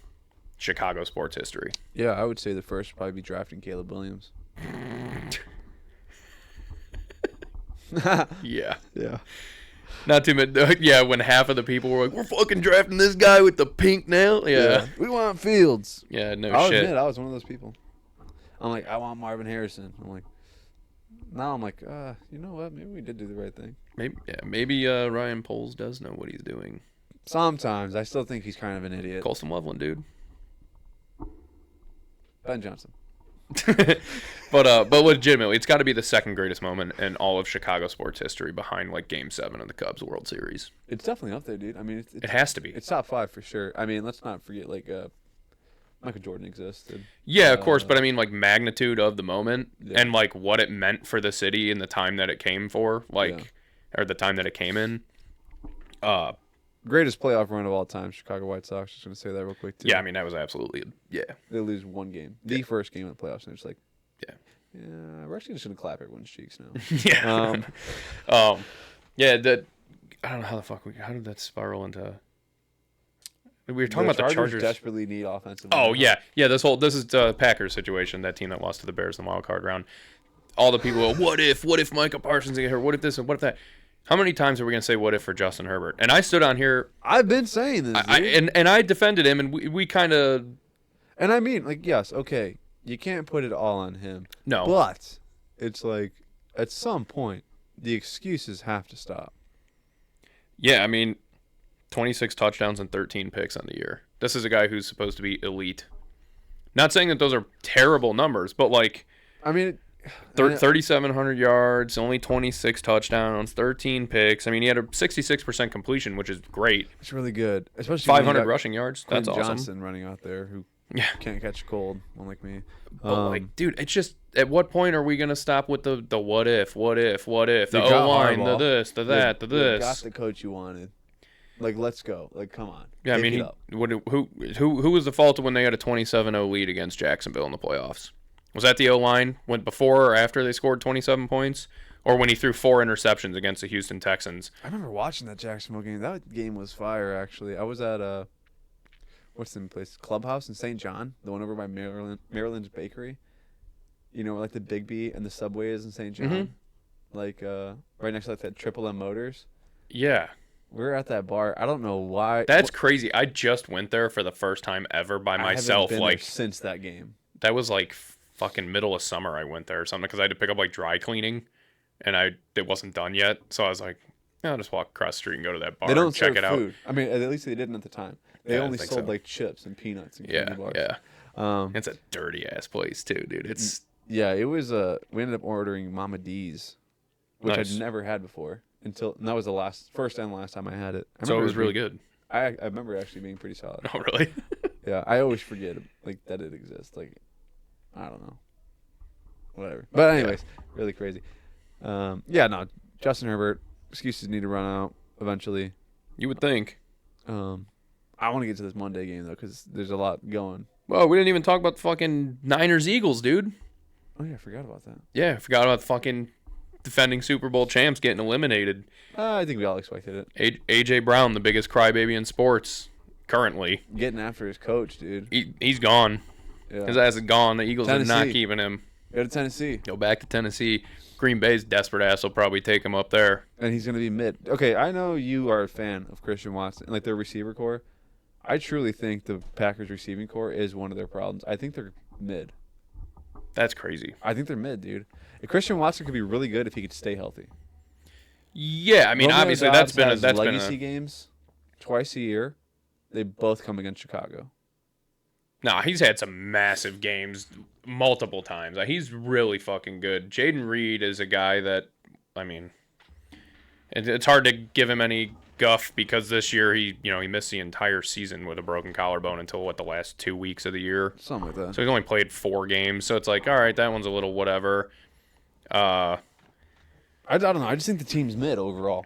Chicago sports history. Yeah, I would say the first would probably be drafting Caleb Williams. Yeah. Yeah. Not too much. Yeah, when half of the people were like, "We're fucking drafting this guy with the pink nail." Yeah. We want Fields. Yeah, no I'll shit. admit, I was one of those people. I'm like, I want Marvin Harrison. I'm like, now I'm like, you know what? Maybe we did do the right thing. Maybe Ryan Poles does know what he's doing. Sometimes I still think he's kind of an idiot. Colston Loveland, dude. Ben Johnson. But legitimately, it's got to be the second greatest moment in all of Chicago sports history, behind like Game 7 of the Cubs World Series. It's definitely up there, dude. I mean, it has to be. It's top 5 for sure. I mean, let's not forget like Michael Jordan existed. Yeah, of course, but I mean like magnitude of the moment Yeah. and like what it meant for the city and the time that it came for, or the time that it came in. Greatest playoff run of all time, Chicago White Sox. Just gonna say that real quick too. Yeah, I mean that was absolutely They lose one game, the first game of the playoffs, and it's like, we're actually just gonna clap everyone's cheeks now. Yeah. Yeah. That I don't know how did that spiral into. We were talking about the Chargers desperately need offensive. Oh yeah. This is the Packers situation. That team that lost to the Bears in the wild card round. All the people go, what if Micah Parsons get hurt? What if this and what if that? How many times are we gonna say what if for Justin Herbert? And I stood on here. I've been saying this. And I defended him, and we kind of. And I mean, like, yes, okay, you can't put it all on him. No. But it's like at some point the excuses have to stop. Yeah, I mean, 26 touchdowns and 13 picks on the year. This is a guy who's supposed to be elite. Not saying that those are terrible numbers, but like, I mean. 3,700 yards, only 26 touchdowns, 13 picks. I mean, he had a 66% completion, which is great. It's really good, especially 500 rushing yards. That's Quentin awesome. Johnson running out there who can't catch a cold, unlike me. But like, dude, it's just at what point are we gonna stop with the what if, the O line, the this, the that, the this? You got the coach you wanted. Like, let's go. Like, come on. Yeah, I mean, who was the fault when they had a 27-0 lead against Jacksonville in the playoffs? Was that the O-line went before or after they scored 27 points? Or when he threw 4 interceptions against the Houston Texans. I remember watching that Jacksonville game. That game was fire, actually. I was at what's the place? Clubhouse in St. John, the one over by Maryland's Bakery. You know, where like the Big B and the Subway is in St. John, like right next to like that Triple M Motors. Yeah. We were at that bar. I don't know why. That's crazy. I just went there for the first time ever by myself. I haven't been like there since that game. That was like fucking middle of summer. I went there or something because I had to pick up like dry cleaning, and it wasn't done yet. So I was like, I'll just walk across the street and go to that bar. They don't and check serve it out. food. I mean, at least they didn't at the time. They only sold so. like chips and peanuts and candy bars. Yeah. It's a dirty ass place too, dude. It's it was. We ended up ordering Mama D's, which Nice. I'd never had before and that was the first and last time I had it. So it was really good. I remember it actually being pretty solid. Oh, really? Yeah, I always forget like that it exists. Like, I don't know, whatever. But anyways, really crazy. No, Justin Herbert, excuses need to run out eventually. You would think. I want to get to this Monday game though because there's a lot going. Well, we didn't even talk about the fucking Niners-Eagles, dude. Oh yeah, I forgot about that. Yeah, I forgot about the fucking defending Super Bowl champs getting eliminated. I think we all expected it. AJ Brown, the biggest crybaby in sports currently. Getting after his coach, dude. He's gone. Yeah. His ass is gone. The Eagles are not Tennessee. keeping him. Go to Tennessee. Go back to Tennessee. Green Bay's desperate ass will probably take him up there. And he's going to be mid. Okay, I know you are a fan of Christian Watson, like their receiver core. I truly think the Packers receiving core is one of their problems. I think they're mid. That's crazy. I think they're mid, dude. Christian Watson could be really good if he could stay healthy. Yeah, I mean, Romeo obviously Doubs that's has been legacy games twice a year. They both come against Chicago. Nah, he's had some massive games multiple times. He's really fucking good. Jaden Reed is a guy that, I mean, it's hard to give him any guff because this year he missed the entire season with a broken collarbone until the last 2 weeks of the year. Something like that. So he's only played 4 games. So it's like, all right, that one's a little whatever. I don't know. I just think the team's mid overall.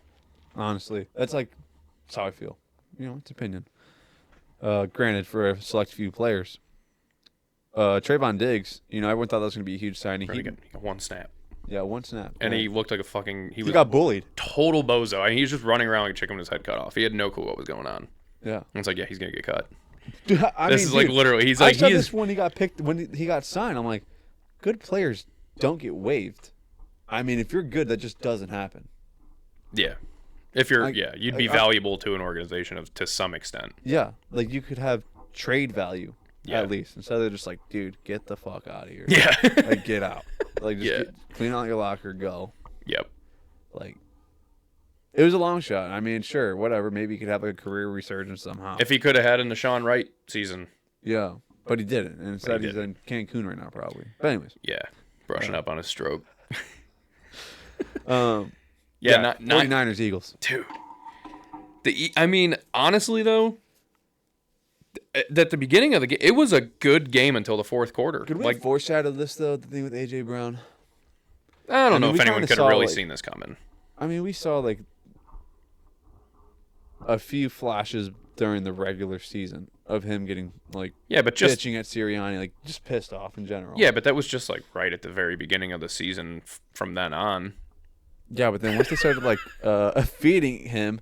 Honestly, that's how I feel. It's opinion. Granted, for a select few players. Trayvon Diggs, everyone thought that was going to be a huge signing. He got 1 snap. Yeah, 1 snap. And he looked like a fucking... He got bullied. Total bozo. I mean, he was just running around like a chicken with his head cut off. He had no clue what was going on. Yeah. And it's like, yeah, he's going to get cut. Dude, This is like literally... He's like... I said this when he got picked, when he got signed. I'm like, good players don't get waived. I mean, if you're good, that just doesn't happen. Yeah. If you're... you'd be valuable to an organization to some extent. Yeah. Like, you could have trade value. Yeah. At least. Instead of just like, dude, get the fuck out of here. Yeah. Like, get out. Like, just clean out your locker, go. Yep. Like, it was a long shot. I mean, sure, whatever. Maybe he could have a career resurgence somehow. If he could have had a Deshaun Wright season. Yeah. But he didn't. And instead he's in Cancun right now, probably. But anyways. Yeah. Brushing up on his stroke. 49ers, Eagles. Dude. I mean, honestly, though, at the beginning of the game, it was a good game until the fourth quarter. Could we foreshadow this, though, the thing with A.J. Brown? I don't know if anyone could have really seen this coming. I mean, we saw, a few flashes during the regular season of him getting, but just bitching at Sirianni, just pissed off in general. Yeah, but that was just, right at the very beginning of the season from then on. Yeah, but then once they started, feeding him,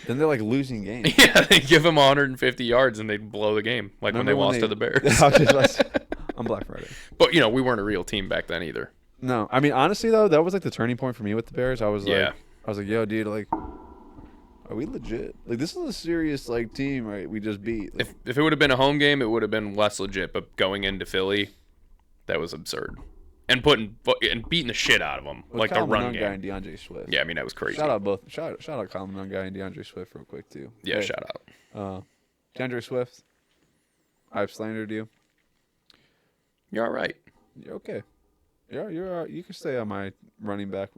then they're, losing games. Yeah, they give him 150 yards and they blow the game, when they lost to the Bears. On Black Friday. But, we weren't a real team back then either. No. I mean, honestly, though, that was, the turning point for me with the Bears. I was like, yo, dude, are we legit? This is a serious, team, right? We just beat. If it would have been a home game, it would have been less legit. But going into Philly, that was absurd. And beating the shit out of them, the run game. Guy and DeAndre Swift. Yeah, I mean that was crazy. Shout out both. Shout out Kyle Manoon guy and DeAndre Swift real quick too. Yeah, shout out. DeAndre Swift. I've slandered you. You're all right. You're okay. You're you can stay on my running back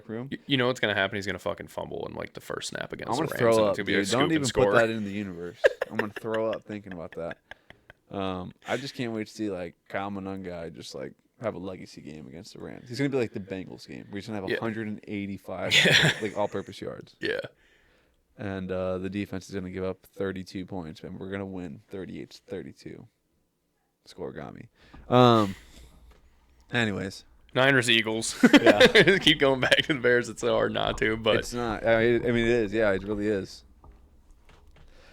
room. You know what's gonna happen? He's gonna fucking fumble in the first snap against the Rams. Throw up, dude. Don't even put that in the universe. I'm gonna throw up thinking about that. I just can't wait to see Kyle Manoon guy just have a legacy game against the Rams. He's gonna be like the Bengals game where he's gonna have 185 all-purpose yards. Yeah. And the defense is gonna give up 32 points, and we're gonna win 38-32. Scoregami. Anyways, Niners, Eagles. Yeah. Keep going back to the Bears. It's so hard not to, but It's not. I mean, it is. Yeah, it really is.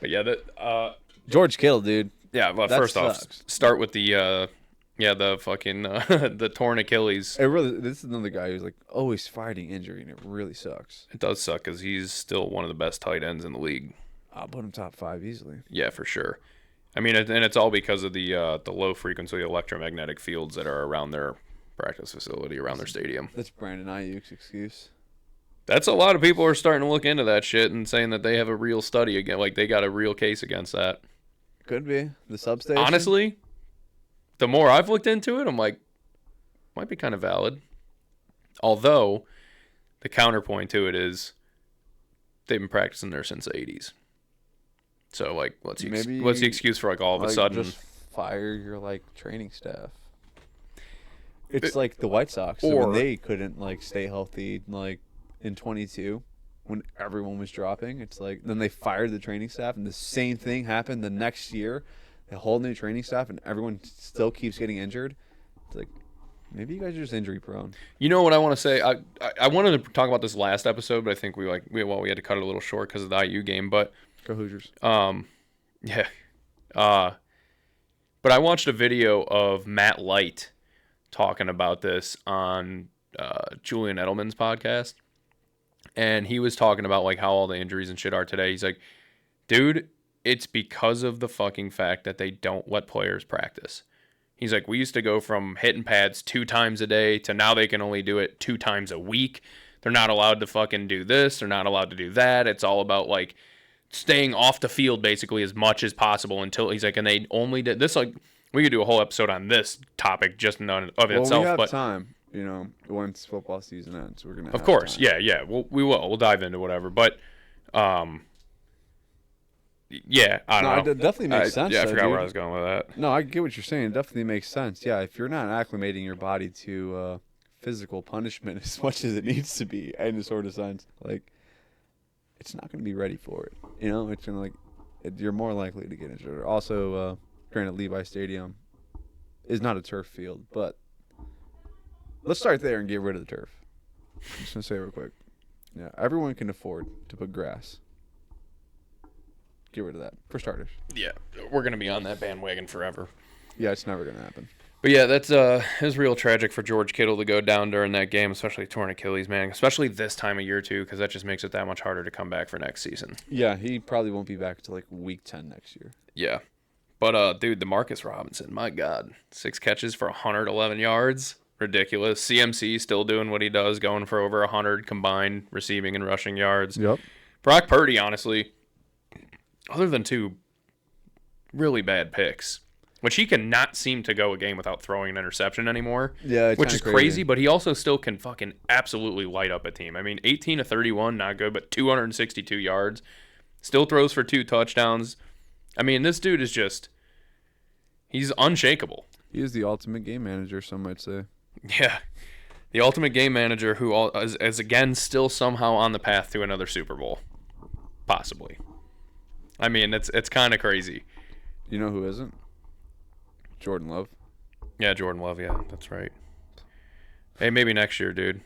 yeah, that George Kittle, dude. yeah. Well, That first off, sucks. start with the fucking the torn Achilles. It really. This is another guy who's like always fighting injury, and it really sucks. It does suck because he's still one of the best tight ends in the league. I'll put him top 5 easily. Yeah, for sure. I mean, and it's all because of the low frequency electromagnetic fields that are around their practice facility, around their stadium. That's Brandon Ayuk's excuse. That's a lot of people are starting to look into that shit and saying that they have a real study again, like they got a real case against that. Could be the substation. Honestly, the more I've looked into it, I'm like, might be kind of valid. Although, the counterpoint to it is they've been practicing there since the 80s. So, like, what's the excuse for, like, all of a sudden? Just fire your, like, training staff. It's like the White Sox. So when they couldn't, like, stay healthy, like, in 22, when everyone was dropping, it's like, then they fired the training staff, and the same thing happened the next year. A whole new training staff, and everyone still keeps getting injured. It's like, maybe you guys are just injury prone. You know what I want to say? I wanted to talk about this last episode, but I think we had to cut it a little short because of the IU game. But Go Hoosiers. yeah. But I watched a video of Matt Light talking about this on Julian Edelman's podcast, and he was talking about like how all the injuries and shit are today. He's like, dude, it's because of the fucking fact that they don't let players practice. He's like, we used to go from hitting pads 2 times a day to now they can only do it 2 times a week. They're not allowed to fucking do this. They're not allowed to do that. It's all about like staying off the field basically as much as possible until he's like, and they only did this. Like, we could do a whole episode on this topic just in of itself. We have but time, you know, once football season ends, we're gonna. Of course, time. Yeah. We'll dive into whatever, but yeah, I don't know. It definitely makes sense. Yeah, I forgot dude. where I was going with that. No, I get what you're saying. It definitely makes sense. Yeah, if you're not acclimating your body to physical punishment as much as it needs to be, in a sort of sense, like it's not going to be ready for it. You know, it's gonna you're more likely to get injured. Also, granted, Levi Stadium is not a turf field, but let's start there and get rid of the turf. I'm just gonna say real quick. Yeah, everyone can afford to put grass. Get rid of that, for starters. Yeah, we're going to be on that bandwagon forever. Yeah, it's never going to happen. But yeah, that's it was real tragic for George Kittle to go down during that game, especially torn Achilles, man. Especially this time of year, too, because that just makes it that much harder to come back for next season. Yeah, he probably won't be back until, like, week 10 next year. Yeah. But, dude, DeMarcus Robinson, my God. 6 catches for 111 yards. Ridiculous. CMC still doing what he does, going for over 100 combined receiving and rushing yards. Yep. Brock Purdy, honestly, other than 2 really bad picks, which he cannot seem to go a game without throwing an interception anymore. Yeah, which is crazy, but he also still can fucking absolutely light up a team. I mean, 18 to 31, not good, but 262 yards. Still throws for 2 touchdowns. I mean, this dude is just, he's unshakable. He is the ultimate game manager, some might say. Yeah. The ultimate game manager who is again still somehow on the path to another Super Bowl. Possibly. I mean, it's kind of crazy. You know who isn't? Jordan Love. Yeah, Jordan Love. Yeah, that's right. Hey, maybe next year, dude.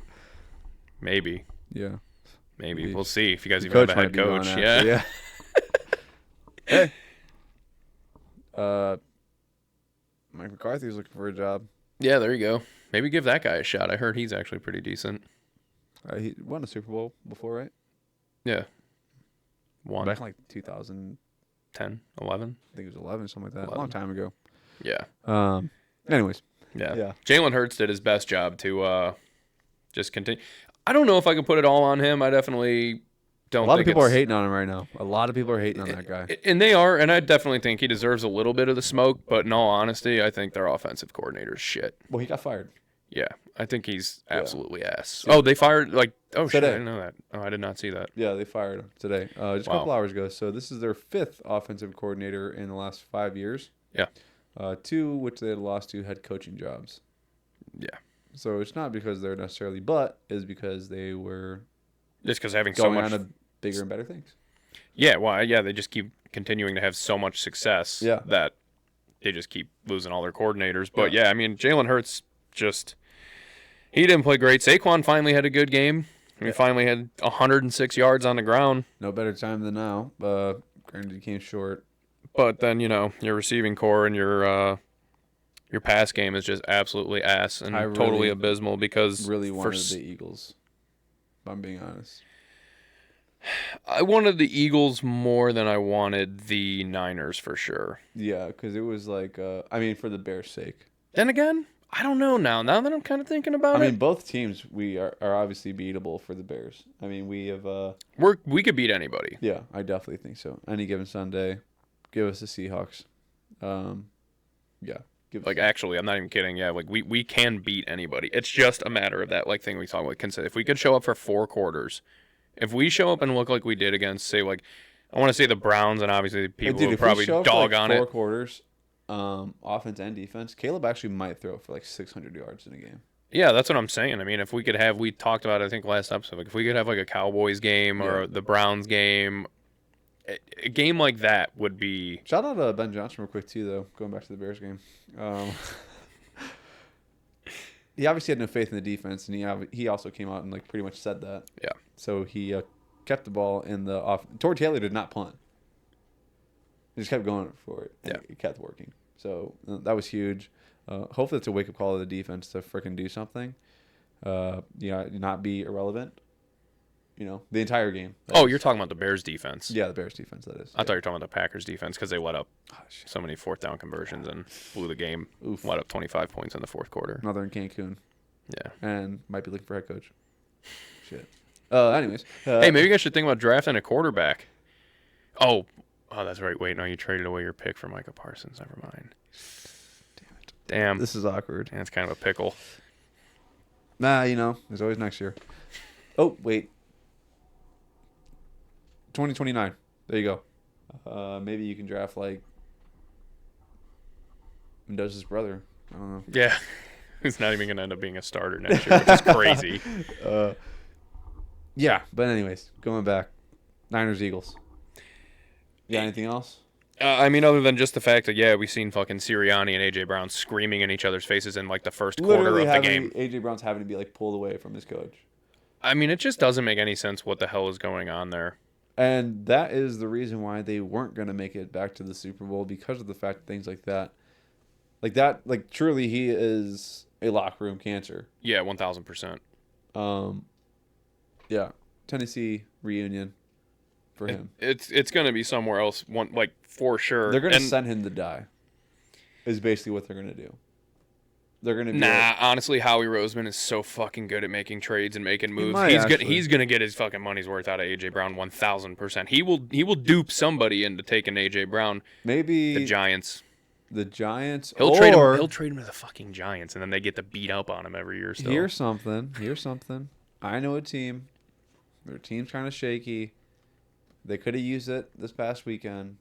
Maybe. Yeah. Maybe. We'll see if you guys even have a head coach. Yeah. Hey. Mike McCarthy's looking for a job. Yeah, there you go. Maybe give that guy a shot. I heard he's actually pretty decent. He won a Super Bowl before, right? Yeah. One. Back in like 2010, 11? I think it was 11, something like that. 11. A long time ago. Yeah. Anyways. Yeah. Jalen Hurts did his best job to just continue. I don't know if I can put it all on him. I definitely don't think A lot of people are hating on him right now. A lot of people are hating on that guy. And they are, and I definitely think he deserves a little bit of the smoke, but in all honesty, I think their offensive coordinator's shit. Well, he got fired. Yeah, I think he's absolutely ass. Oh, they fired, today. Shit, I didn't know that. Oh, I did not see that. Yeah, they fired him today, just a couple hours ago. So this is their 5th offensive coordinator in the last 5 years. Yeah. 2 which they had lost to head coaching jobs. Yeah. So it's not because they're necessarily, but is because they were just because having going so much on to bigger and better things. Yeah, well, yeah, they just keep continuing to have so much success that they just keep losing all their coordinators. But yeah, I mean, Jalen Hurts just He didn't play great. Saquon finally had a good game. He finally had 106 yards on the ground. No better time than now. Granted, he came short. But then, your receiving core and your pass game is just absolutely ass and totally abysmal because really wanted the Eagles, if I'm being honest. I wanted the Eagles more than I wanted the Niners for sure. Yeah, because it was like, for the Bears' sake. Then again, I don't know now. Now that I'm kind of thinking about it. Both teams we are obviously beatable for the Bears. We have we could beat anybody. Yeah, I definitely think so. Any given Sunday, give us the Seahawks. Yeah. Actually, I'm not even kidding. Yeah, we can beat anybody. It's just a matter of that thing we talk about. If we could show up for 4 quarters, if we show up and look like we did against, say, I want to say the Browns, and obviously people will probably dog on it. 4 quarters. Offense and defense, Caleb actually might throw for 600 yards in a game. Yeah, that's what I'm saying. If we could have, we talked about it, I think last episode, if we could have a Cowboys game or the Browns game, a game like that would be. Shout out to Ben Johnson real quick too, though. Going back to the Bears game, he obviously had no faith in the defense, and he also came out and pretty much said that. Yeah. So he kept the ball in the off. Tor Taylor did not punt. He just kept going for it. Yeah. It kept working. So that was huge. Hopefully it's a wake-up call to the defense to freaking do something. Not be irrelevant. The entire game. You're talking about the Bears defense. Yeah, the Bears defense, that is. I thought you were talking about the Packers defense because they let up so many 4th down conversions and blew the game. Oof. Let up 25 points in the 4th quarter. Another in Cancun. Yeah. And might be looking for head coach. Shit. Anyways. Hey, maybe you guys should think about drafting a quarterback. Oh, that's right. Wait, no, you traded away your pick for Micah Parsons. Never mind. Damn it. Damn. This is awkward. Yeah, it's kind of a pickle. Nah, there's always next year. Oh, wait. 2029. There you go. Maybe you can draft Mendoza's brother. I don't know. Yeah. Who's not even going to end up being a starter next year, which is crazy. Yeah, but anyways, going back. Niners, Eagles. You got anything else? Other than just the fact that, we've seen fucking Sirianni and A.J. Brown screaming in each other's faces in, the first quarter of the game. A.J. Brown's having to be, pulled away from his coach. It just doesn't make any sense what the hell is going on there. And that is the reason why they weren't going to make it back to the Super Bowl, because of the fact that things like that. Truly, he is a locker room cancer. Yeah, 1,000%. Yeah, Tennessee reunion for him. It's going to be somewhere else, for sure. They're going to send him to die, is basically what they're going to do. They're going to be honestly, Howie Roseman is so fucking good at making trades and making moves. He's going to get his fucking money's worth out of A.J. Brown 1,000%. He will dupe somebody into taking A.J. Brown. Maybe the Giants. The Giants. He'll trade him to the fucking Giants, and then they get to beat up on him every year still. Here's something. I know a team. Their team's kind of shaky. They could have used it this past weekend.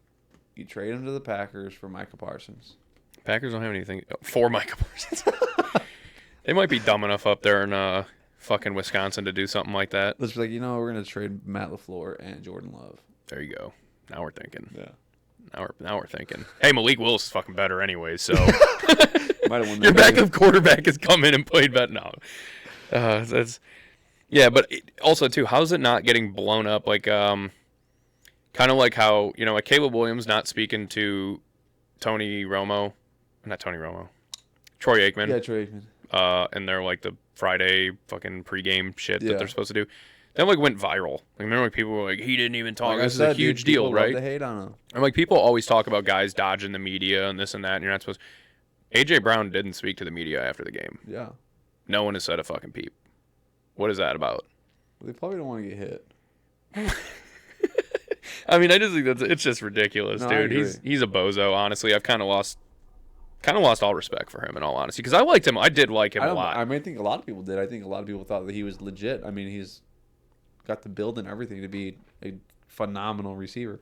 You trade him to the Packers for Micah Parsons. Packers don't have anything for Micah Parsons. They might be dumb enough up there in fucking Wisconsin to do something like that. Let's be we're going to trade Matt LaFleur and Jordan Love. There you go. Now we're thinking. Yeah. Now we're thinking. Hey, Malik Willis is fucking better anyway, so. Your backup quarterback has come in and played better. No. Yeah, but also, too, how's it not getting blown up? Kind of like how, Caleb Williams not speaking to Troy Aikman. Yeah, Troy Aikman. And they're the Friday fucking pregame shit that they're supposed to do. That went viral. Remember people were he didn't even talk. This is a huge deal, right? Love to hate on him. And people always talk about guys dodging the media and this and that, and you're not supposed. AJ Brown didn't speak to the media after the game. Yeah. No one has said a fucking peep. What is that about? Well, they probably don't want to get hit. I just think it's just ridiculous, dude. He's a bozo. Honestly, I've kind of lost all respect for him in all honesty, because I liked him. I did like him a lot. I think a lot of people did. I think a lot of people thought that he was legit. He's got the build and everything to be a phenomenal receiver.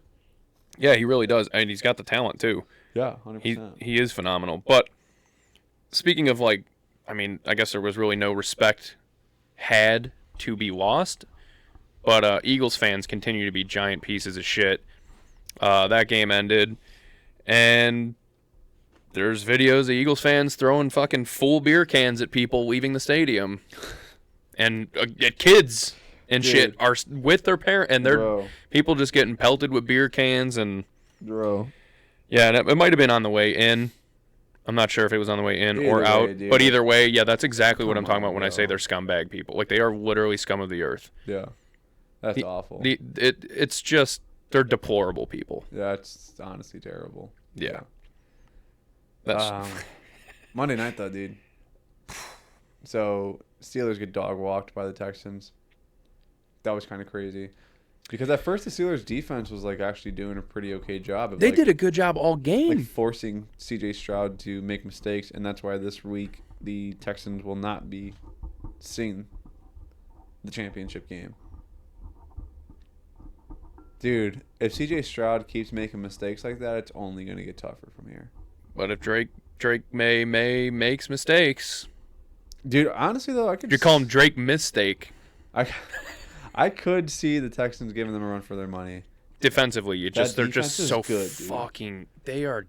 Yeah, he really does, and he's got the talent too. Yeah, 100%. He is phenomenal. But speaking of I guess there was really no respect had to be lost. But Eagles fans continue to be giant pieces of shit. That game ended, and There's videos of Eagles fans throwing fucking full beer cans at people leaving the stadium, and kids and shit are with their parent, and they're people just getting pelted with beer cans and. Yeah, it might have been on the way in. I'm not sure if it was on the way in or out, but either way, yeah, that's exactly what I'm talking about when I say they're scumbag people. Like, they are literally scum of the earth. Yeah, that's awful. It's just they're deplorable people. Yeah, it's honestly terrible. Yeah. Monday night though, dude. So Steelers get dog walked by the Texans. That was kind of crazy. Because at first the Steelers' defense was like actually doing a pretty okay job. They did a good job all game. Like forcing C.J. Stroud to make mistakes, and that's why this week the Texans will not be seeing the championship game. Dude, if C.J. Stroud keeps making mistakes like that, it's only going to get tougher from here. But if Drake May makes mistakes... Dude, honestly though, I could... You call him Drake Mistake. I could see the Texans giving them a run for their money. Defensively, they're just so good, fucking. They are.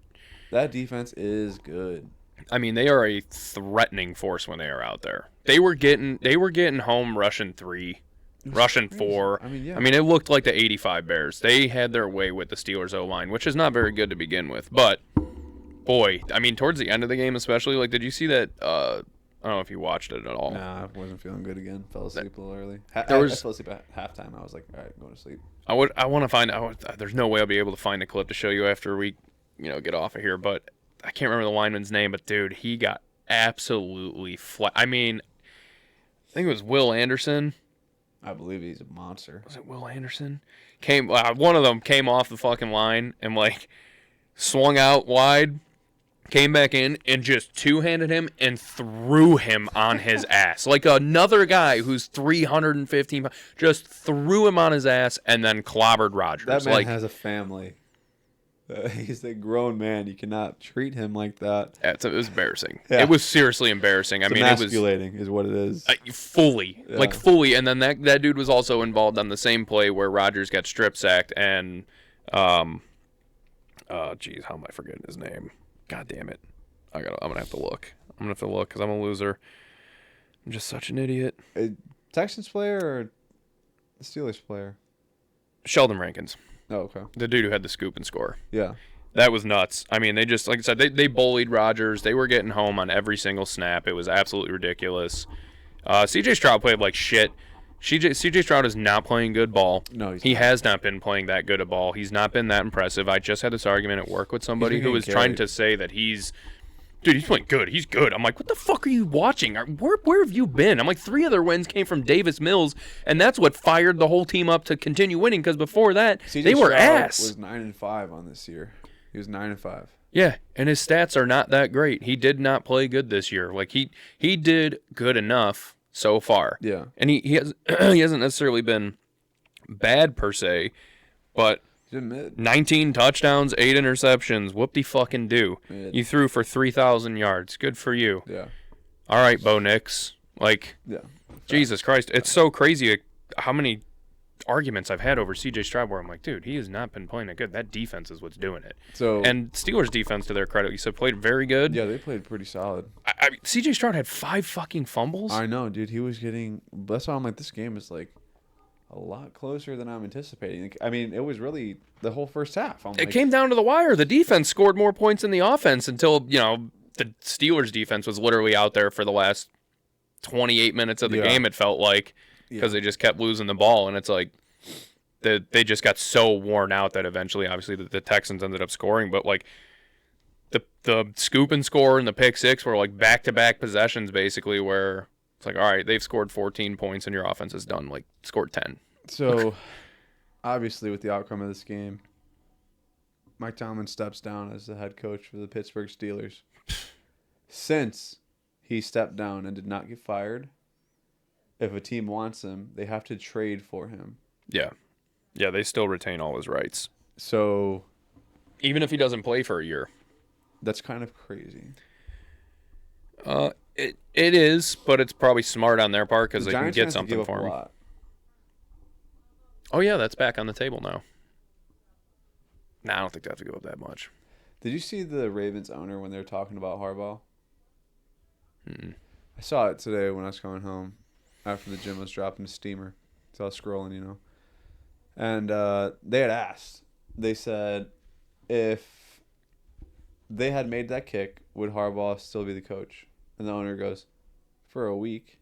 That defense is good. I mean, they are a threatening force when they are out there. They were getting home rushing 3, rushing 4. I mean, yeah. I mean, it looked like the '85 Bears. They had their way with the Steelers O-line, which is not very good to begin with. But boy, I mean, towards the end of the game, especially, like, did you see that? I don't know if you watched it at all. Nah, I wasn't feeling good again. Fell asleep a little early. I fell asleep at halftime. I was like, all right, I'm going to sleep. I want to find out. There's no way I'll be able to find a clip to show you after we, get off of here. But I can't remember the lineman's name. But dude, he got absolutely flat. I mean, I think it was Will Anderson. I believe he's a monster. Was it Will Anderson? One of them came off the fucking line and like swung out wide. Came back in and just two-handed him and threw him on his ass. Like another guy who's 315 pounds, just threw him on his ass and then clobbered Rodgers. That man has a family. He's a grown man. You cannot treat him like that. Yeah, it was embarrassing. Yeah. It was seriously embarrassing. Emasculating is what it is. Fully. Yeah. Like fully. And then that dude was also involved on the same play where Rodgers got strip sacked and, how am I forgetting his name? God damn it. I'm going to have to look. I'm going to have to look because I'm a loser. I'm just such an idiot. A Texans player or a Steelers player? Sheldon Rankins. Oh, okay. The dude who had the scoop and score. Yeah. That was nuts. I mean, they just, like I said, they bullied Rodgers. They were getting home on every single snap. It was absolutely ridiculous. C.J. Stroud played like shit. C.J. Stroud is not playing good ball. No, he has not been playing that good a ball. He's not been that impressive. I just had this argument at work with somebody who was trying to say that he's playing good. He's good. I'm like, what the fuck are you watching? Where have you been? I'm like, 3 of their wins came from Davis Mills, and that's what fired the whole team up to continue winning because before that, they were ass. Was 9-5 on this year. He was 9-5. Yeah, and his stats are not that great. He did not play good this year. Like he did good enough so far. Yeah. And he hasn't necessarily been bad per se, but 19 touchdowns, 8 interceptions. Whoop-de-fucking-do. You threw for 3,000 yards. Good for you. Yeah. All right, Bo Nix. Like, yeah. Jesus Christ. It's so crazy how many arguments I've had over C.J. Stroud where I'm like, dude, he has not been playing that good. That defense is what's doing it. And Steelers defense, to their credit, you said played very good. Yeah, they played pretty solid. I mean, C.J. Stroud had 5 fucking fumbles. I know, dude. He was getting. That's why I'm like, this game is like a lot closer than I'm anticipating. I mean, it was really the whole first half. It came down to the wire. The defense scored more points than the offense until, the Steelers defense was literally out there for the last 28 minutes of the game, it felt like, because they just kept losing the ball. And it's like they just got so worn out that eventually, obviously, the Texans ended up scoring. But, like, the scoop and score and the pick six were, like, back-to-back possessions, basically, where it's like, all right, they've scored 14 points and your offense is done. Like, scored 10. So, obviously, with the outcome of this game, Mike Tomlin steps down as the head coach for the Pittsburgh Steelers. Since he stepped down and did not get fired, if a team wants him, they have to trade for him. Yeah. Yeah, they still retain all his rights. So, even if he doesn't play for a year. That's kind of crazy. It is, but it's probably smart on their part because they can get something for him. Oh, yeah, that's back on the table now. Nah, I don't think they have to give up that much. Did you see the Ravens owner when they were talking about Harbaugh? Mm-mm. I saw it today when I was coming home after the gym was dropping the steamer. So I was scrolling, And they had asked. They said if they had made that kick, would Harbaugh still be the coach? And the owner goes, for a week.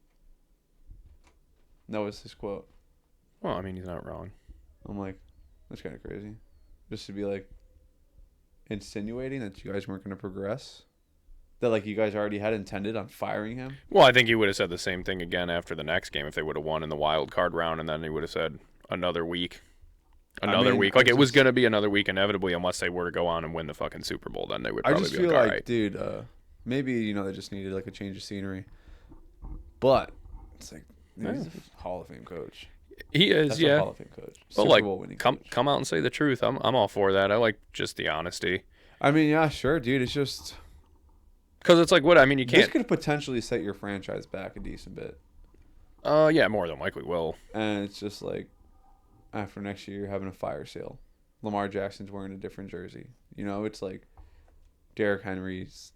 That was his quote. Well, I mean, he's not wrong. I'm like, that's kind of crazy. Just to be like insinuating that you guys weren't going to progress. That like you guys already had intended on firing him. Well, I think he would have said the same thing again after the next game if they would have won in the wild card round, and then he would have said another week. Week. Like, it was going to be another week inevitably unless they were to go on and win the fucking Super Bowl. Then they would probably I just be feel like, all like, right. dude, maybe, they just needed like a change of scenery. But it's like, he's a Hall of Fame coach. He is, That's yeah. a Hall of Fame coach. But, Super Bowl winning coach. come out and say the truth. I'm all for that. I like just the honesty. I mean, yeah, sure, dude. It's just... Because it's like, what? I mean, you can't... This could potentially set your franchise back a decent bit. Yeah, more than likely will. And it's just like, after next year, you're having a fire sale. Lamar Jackson's wearing a different jersey. It's like Derrick Henry's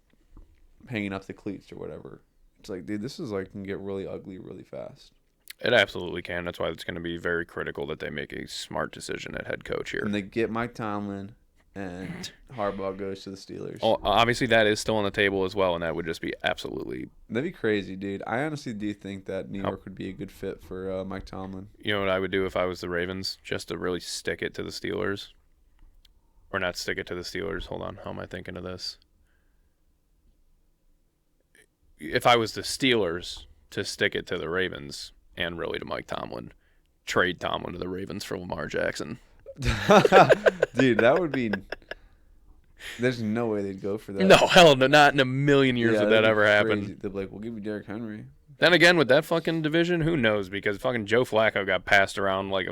hanging up the cleats or whatever. It's like, dude, this is like can get really ugly really fast. It absolutely can. That's why it's going to be very critical that they make a smart decision at head coach here. And they get Mike Tomlin, and Harbaugh goes to the Steelers. Well, obviously, that is still on the table as well, and that would just be absolutely... That'd be crazy, dude. I honestly do think that New York would be a good fit for Mike Tomlin. You know what I would do if I was the Ravens? Just to really stick it to the Steelers. Or not stick it to the Steelers. Hold on. How am I thinking of this? If I was the Steelers, to stick it to the Ravens and really to Mike Tomlin. Trade Tomlin to the Ravens for Lamar Jackson. Dude, that would be... There's no way they'd go for that. No, hell no. Not in a million years would that ever happen. They'd be like, we'll give you Derrick Henry. Then again, with that fucking division, who knows? Because fucking Joe Flacco got passed around like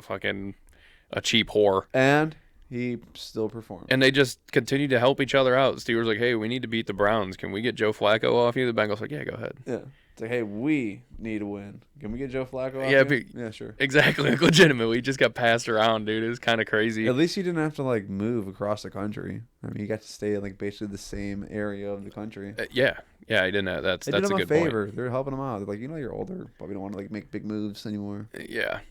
a cheap whore. And he still performed. And they just continued to help each other out. The Steelers like, hey, we need to beat the Browns. Can we get Joe Flacco off you? The Bengals like, yeah, go ahead. Yeah. It's like, hey, we need a win. Can we get Joe Flacco off you? Yeah, sure. Exactly. Like, legitimately, he just got passed around, dude. It was kind of crazy. At least he didn't have to, like, move across the country. I mean, he got to stay in, like, basically the same area of the country. Yeah, he didn't have, that's a good point. They did him a favor. They're helping him out. They're like, you're older. Probably don't want to, like, make big moves anymore. Yeah,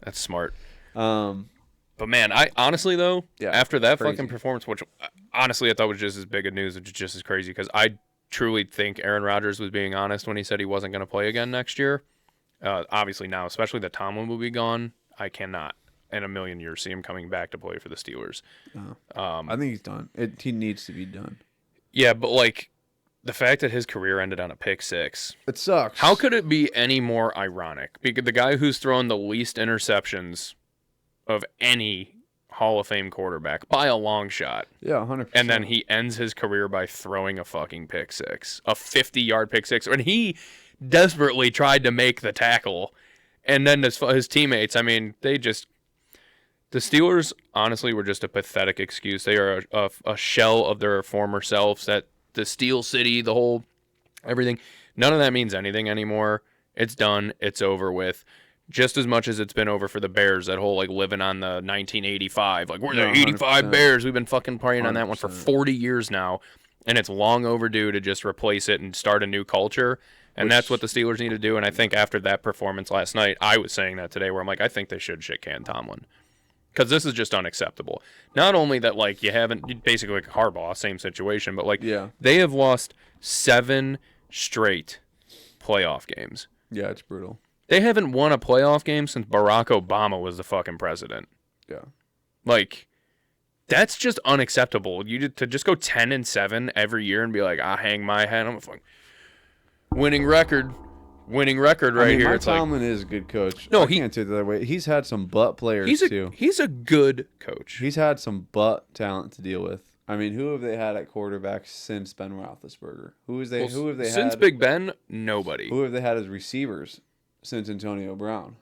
that's smart. But, man, I honestly, though, after that fucking performance, which, honestly, I thought was just as big a news, just as crazy, because I truly think Aaron Rodgers was being honest when he said he wasn't going to play again next year. Obviously now, especially that Tomlin will be gone, I cannot in a million years see him coming back to play for the Steelers. I think he's done. He needs to be done. Yeah, but like the fact that his career ended on a pick six. It sucks. How could it be any more ironic? Because the guy who's thrown the least interceptions of any Hall of Fame quarterback by a long shot. Yeah, 100%. And then he ends his career by throwing a fucking pick six, a 50-yard pick six. And he desperately tried to make the tackle. And then his teammates, I mean, the Steelers, honestly, were just a pathetic excuse. They are a shell of their former selves. That the Steel City, the whole everything, none of that means anything anymore. It's done. It's over with. Just as much as it's been over for the Bears, that whole like living on the 1985, like we're the 85 Bears. We've been fucking praying on that one for 40 years now, and it's long overdue to just replace it and start a new culture. And that's what the Steelers need to do. And I think after that performance last night, I was saying that today, where I'm like, I think they should shit can Tomlin, because this is just unacceptable. Not only that, like basically like Harbaugh, same situation, but like they have lost 7 straight playoff games. Yeah, it's brutal. They haven't won a playoff game since Barack Obama was the fucking president. Yeah. Like, that's just unacceptable. To just go 10-7 every year and be like, I hang my hat. I'm a fucking winning record right here. Mike Tomlin is a good coach. No, he can't take it that way. He's had some butt players too. He's a good coach. He's had some butt talent to deal with. I mean, who have they had at quarterback since Ben Roethlisberger? Who have they since had? Big Ben? Nobody. Who have they had as receivers since Antonio Brown?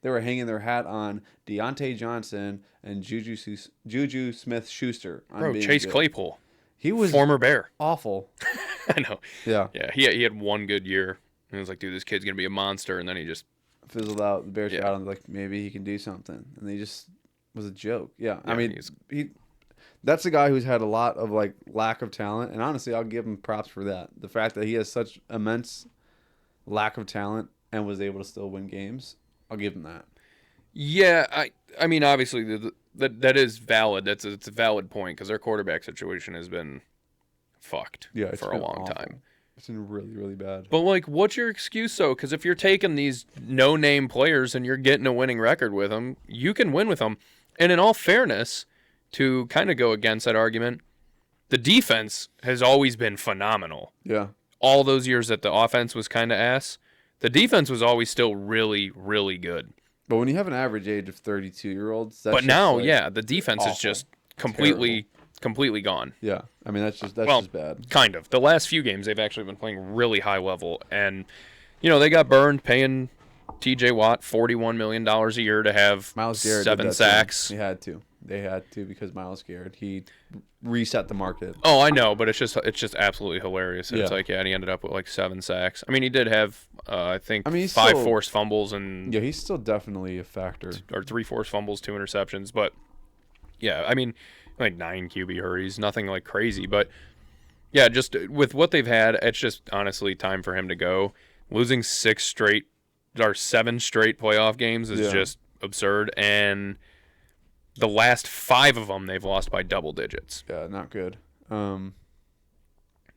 They were hanging their hat on Deontay Johnson and Juju Smith-Schuster. Bro, Chase Claypool. He was former Bear. Awful. I know. Yeah. Yeah. He had one good year. And it was like, dude, this kid's gonna be a monster, and then he just fizzled out. The Bears got him like maybe he can do something, and he just was a joke. Yeah. I mean, That's a guy who's had a lot of like lack of talent, and honestly, I'll give him props for that. The fact that he has such immense lack of talent and was able to still win games, I'll give him that. Yeah, I mean, obviously that is valid. It's a valid point because their quarterback situation has been fucked for a long time. It's been really, really bad. But like, what's your excuse though? Because if you're taking these no-name players and you're getting a winning record with them, you can win with them. And in all fairness, to kind of go against that argument, the defense has always been phenomenal. Yeah. All those years that the offense was kind of ass, the defense was always still really, really good. But when you have an average age of 32-year-olds, but now, the defense is just completely gone. Yeah, I mean that's just bad. Kind of. The last few games they've actually been playing really high level, and they got burned paying T.J. Watt $41 million a year to have Myles Garrett 7 sacks. They had to because Myles Garrett, he reset the market. Oh, I know, but it's just absolutely hilarious. It's like, and he ended up with like 7 sacks. I mean, he did have I think 5 forced fumbles and he's still definitely a factor. Or 3 forced fumbles, 2 interceptions, but yeah, I mean, like 9 QB hurries, nothing like crazy, but yeah, just with what they've had, it's just honestly time for him to go. Losing 7 straight playoff games is just absurd, and the last 5 of them they've lost by double digits. Yeah, not good.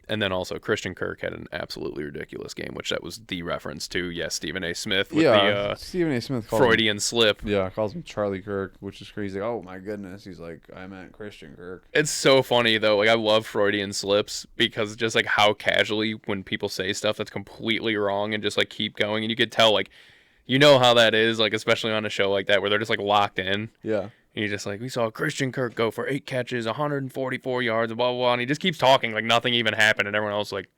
And then also Christian Kirk had an absolutely ridiculous game, which that was the reference to, Stephen A. Smith with the Stephen A. Smith Freudian slip. Yeah, calls him Charlie Kirk, which is crazy. Like, oh my goodness, he's like, I meant Christian Kirk. It's so funny though. Like, I love Freudian slips because just like how casually when people say stuff that's completely wrong and just like keep going, and you could tell like, how that is, like especially on a show like that where they're just like locked in. Yeah. And he's just like, we saw Christian Kirk go for 8 catches, 144 yards, blah, blah, blah. And he just keeps talking like nothing even happened. And everyone else like,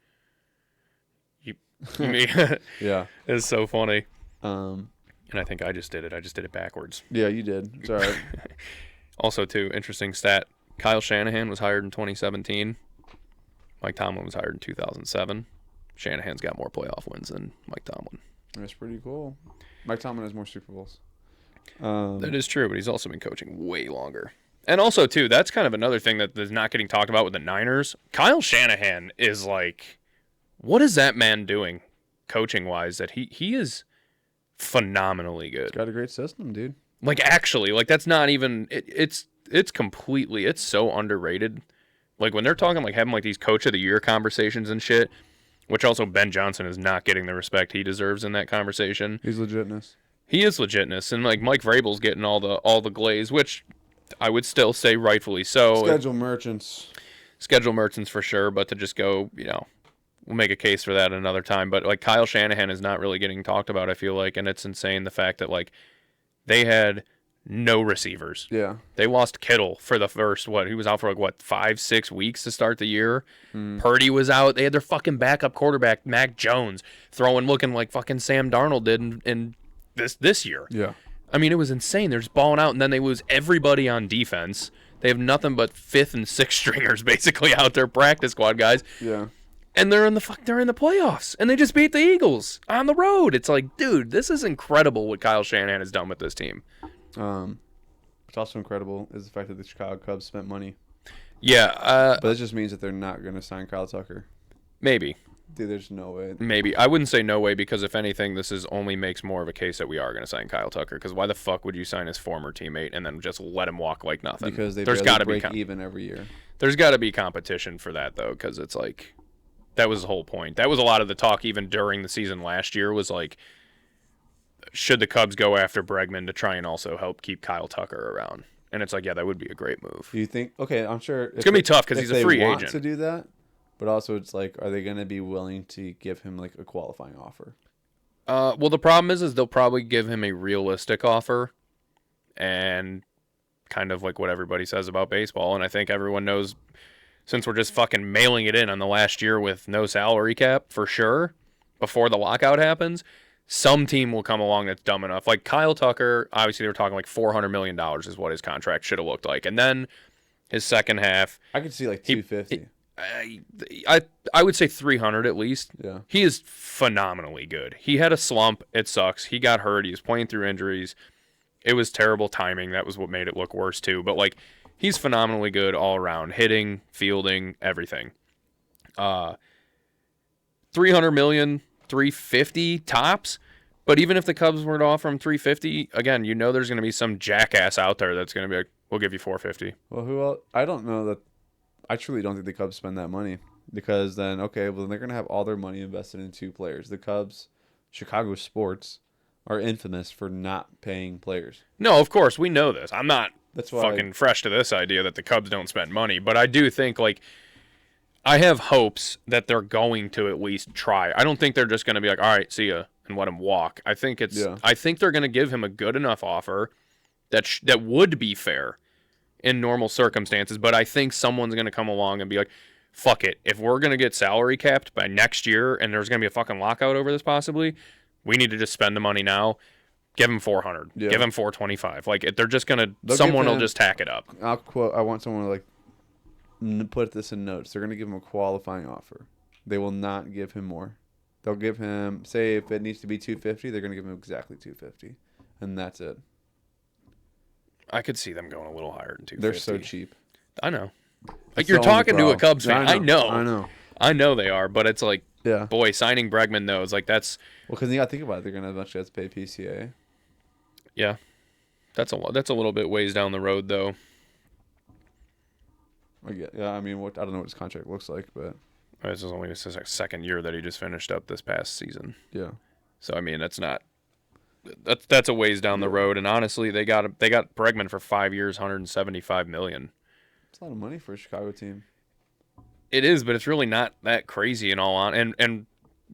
you yeah. It's so funny. And I think I just did it. I just did it backwards. Yeah, you did. It's all right. Also, too, interesting stat. Kyle Shanahan was hired in 2017. Mike Tomlin was hired in 2007. Shanahan's got more playoff wins than Mike Tomlin. That's pretty cool. Mike Tomlin has more Super Bowls. That is true, but he's also been coaching way longer. And also, too, that's kind of another thing that is not getting talked about with the Niners. Kyle Shanahan is like, what is that man doing coaching-wise that he is phenomenally good. He's got a great system, dude. Like, actually, like, that's not even, it's completely, it's so underrated. Like, when they're talking, like, having, like, these Coach of the Year conversations and shit, which also Ben Johnson is not getting the respect he deserves in that conversation. He's legitness. He is legitness, and like Mike Vrabel's getting all the glaze, which I would still say rightfully so. Schedule merchants for sure, but to just go, we'll make a case for that another time. But like Kyle Shanahan is not really getting talked about, I feel like, and it's insane the fact that like they had no receivers. Yeah. They lost Kittle for the first, he was out for 5-6 weeks to start the year. Purdy was out. They had their fucking backup quarterback, Mac Jones, looking like fucking Sam Darnold did in this year. Yeah. I mean, it was insane. They're just balling out, and then they lose everybody on defense. They have nothing but 5th and 6th stringers basically out there, practice squad guys. Yeah. And they're in the playoffs, and they just beat the Eagles on the road. It's like, dude, this is incredible what Kyle Shanahan has done with this team. What's also incredible is the fact that the Chicago Cubs spent money. Yeah. But it just means that they're not going to sign Kyle Tucker. Maybe. Dude, there's no way. Maybe. I wouldn't say no way because, if anything, this only makes more of a case that we are going to sign Kyle Tucker. Because why the fuck would you sign his former teammate and then just let him walk like nothing? Because there's got to break even every year. There's got to be competition for that, though, because it's like that was the whole point. That was a lot of the talk even during the season last year was like, should the Cubs go after Bregman to try and also help keep Kyle Tucker around? And it's like, yeah, that would be a great move. Do you think? Okay, I'm sure it's going to be tough because he's a free agent. To do that. But also, it's like, are they going to be willing to give him like a qualifying offer? Well, the problem is they'll probably give him a realistic offer, and kind of like what everybody says about baseball. And I think everyone knows, since we're just fucking mailing it in on the last year with no salary cap for sure, before the lockout happens, some team will come along that's dumb enough. Like Kyle Tucker, obviously they were talking like $400 million is what his contract should have looked like, and then his second half, I could see like 250. I would say 300 at least. Yeah. He is phenomenally good. He had a slump. It sucks. He got hurt. He was playing through injuries. It was terrible timing. That was what made it look worse too. But like, He's phenomenally good all around, hitting, fielding, everything. 300 million, 350 tops. But even if the Cubs were to offer him 350, again, you know there's going to be some jackass out there that's going to be like, we'll give you 450. Well, who else? I don't know that. I truly don't think the Cubs spend that money because then, okay, well, then they're going to have all their money invested in 2 players. The Cubs, Chicago sports, are infamous for not paying players. No, of course, we know this. I'm not That's why fucking fresh to this idea that the Cubs don't spend money, but I do think, like, I have hopes that they're going to at least try. I don't think they're just going to be like, all right, see ya, and let him walk. I think I think they're going to give him a good enough offer that would be fair in normal circumstances, but I think someone's going to come along and be like, fuck it. If we're going to get salary capped by next year and there's going to be a fucking lockout over this possibly, we need to just spend the money now. Give him 400. Yeah. Give him 425. Like, they're just going to, someone will just tack it up. I want someone to, like, put this in notes. They're going to give him a qualifying offer. They will not give him more. They'll give him, say if it needs to be 250, they're going to give him exactly 250. And that's it. I could see them going a little higher than 250. They're so cheap. I know. Like, you're talking to a Cubs fan. I know. I know they are, but it's like, boy, signing Bregman, though, is like, that's... Well, because you got to think about it. They're going to eventually have to pay PCA. Yeah. That's a little bit ways down the road, though. I mean, I don't know what his contract looks like, but... This is only his second year that he just finished up this past season. Yeah. So, I mean, that's a ways down the road, and honestly, they got Bregman for 5 years, $175 million. It's a lot of money for a Chicago team. It is, but it's really not that crazy in all and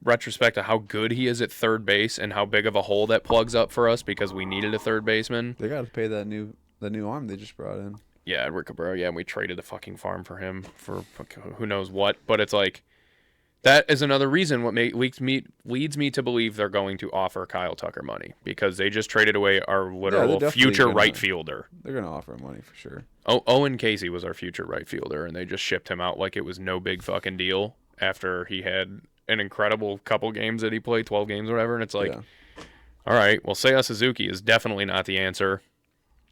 retrospect to how good he is at third base and how big of a hole that plugs up for us because we needed a third baseman. They got to pay the new arm they just brought in. Yeah, Edward Cabrera. Yeah, and we traded the fucking farm for him for who knows what. But it's like, that is another reason what leads me to believe they're going to offer Kyle Tucker money because they just traded away our literal future right fielder. They're going to offer him money for sure. Owen Casey was our future right fielder, and they just shipped him out like it was no big fucking deal after he had an incredible couple games that he played, 12 games or whatever. And it's like, all right, well, Seiya Suzuki is definitely not the answer.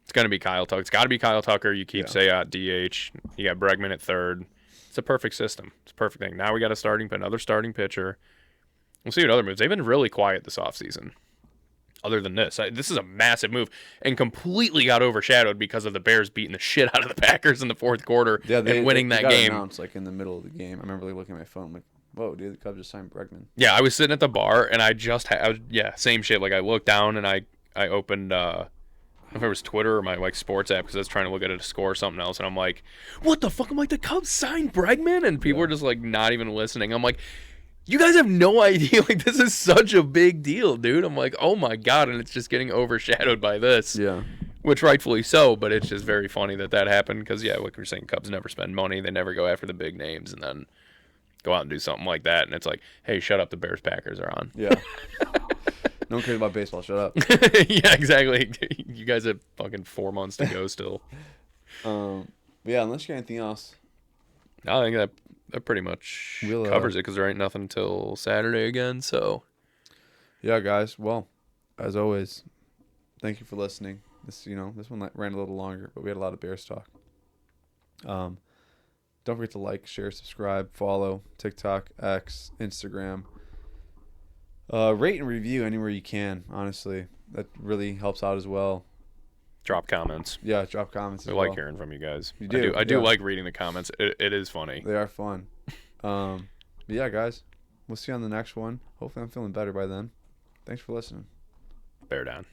It's going to be Kyle Tucker. It's got to be Kyle Tucker. You keep Seiya at DH. You got Bregman at third. It's a perfect system. It's a perfect thing. Now we got another starting pitcher. We'll see what other moves. They've been really quiet this offseason. Other than this is a massive move and completely got overshadowed because of the Bears beating the shit out of the Packers in the fourth quarter and winning that game. Announced, like, in the middle of the game. I remember looking at my phone like, whoa, dude, the Cubs just signed Bregman. Yeah, I was sitting at the bar and I just same shit. Like, I looked down and I opened I don't know if it was Twitter or my sports app because I was trying to look at a score or something else, and I'm like, what the fuck? I'm like, the Cubs signed Bregman? And people were just like not even listening. I'm like, you guys have no idea. Like, this is such a big deal, dude. I'm like, oh my God, and it's just getting overshadowed by this. Yeah. Which rightfully so, but it's just very funny that happened because, like you're saying, Cubs never spend money. They never go after the big names and then go out and do something like that. And it's like, hey, shut up, the Bears-Packers are on. Yeah. No one cares about baseball. Shut up. Yeah, exactly. You guys have fucking 4 months to go still. But yeah, unless you got anything else. I think that pretty much covers it because there ain't nothing till Saturday again. So, yeah, guys. Well, as always, thank you for listening. This one ran a little longer, but we had a lot of Bears talk. Don't forget to like, share, subscribe, follow TikTok, X, Instagram. Rate and review anywhere you can. Honestly, that really helps out as well. Drop comments. Yeah, drop comments. I like hearing from you guys. You do. I do like reading the comments. It is funny. They are fun. But yeah, guys, we'll see you on the next one. Hopefully, I'm feeling better by then. Thanks for listening. Bear down.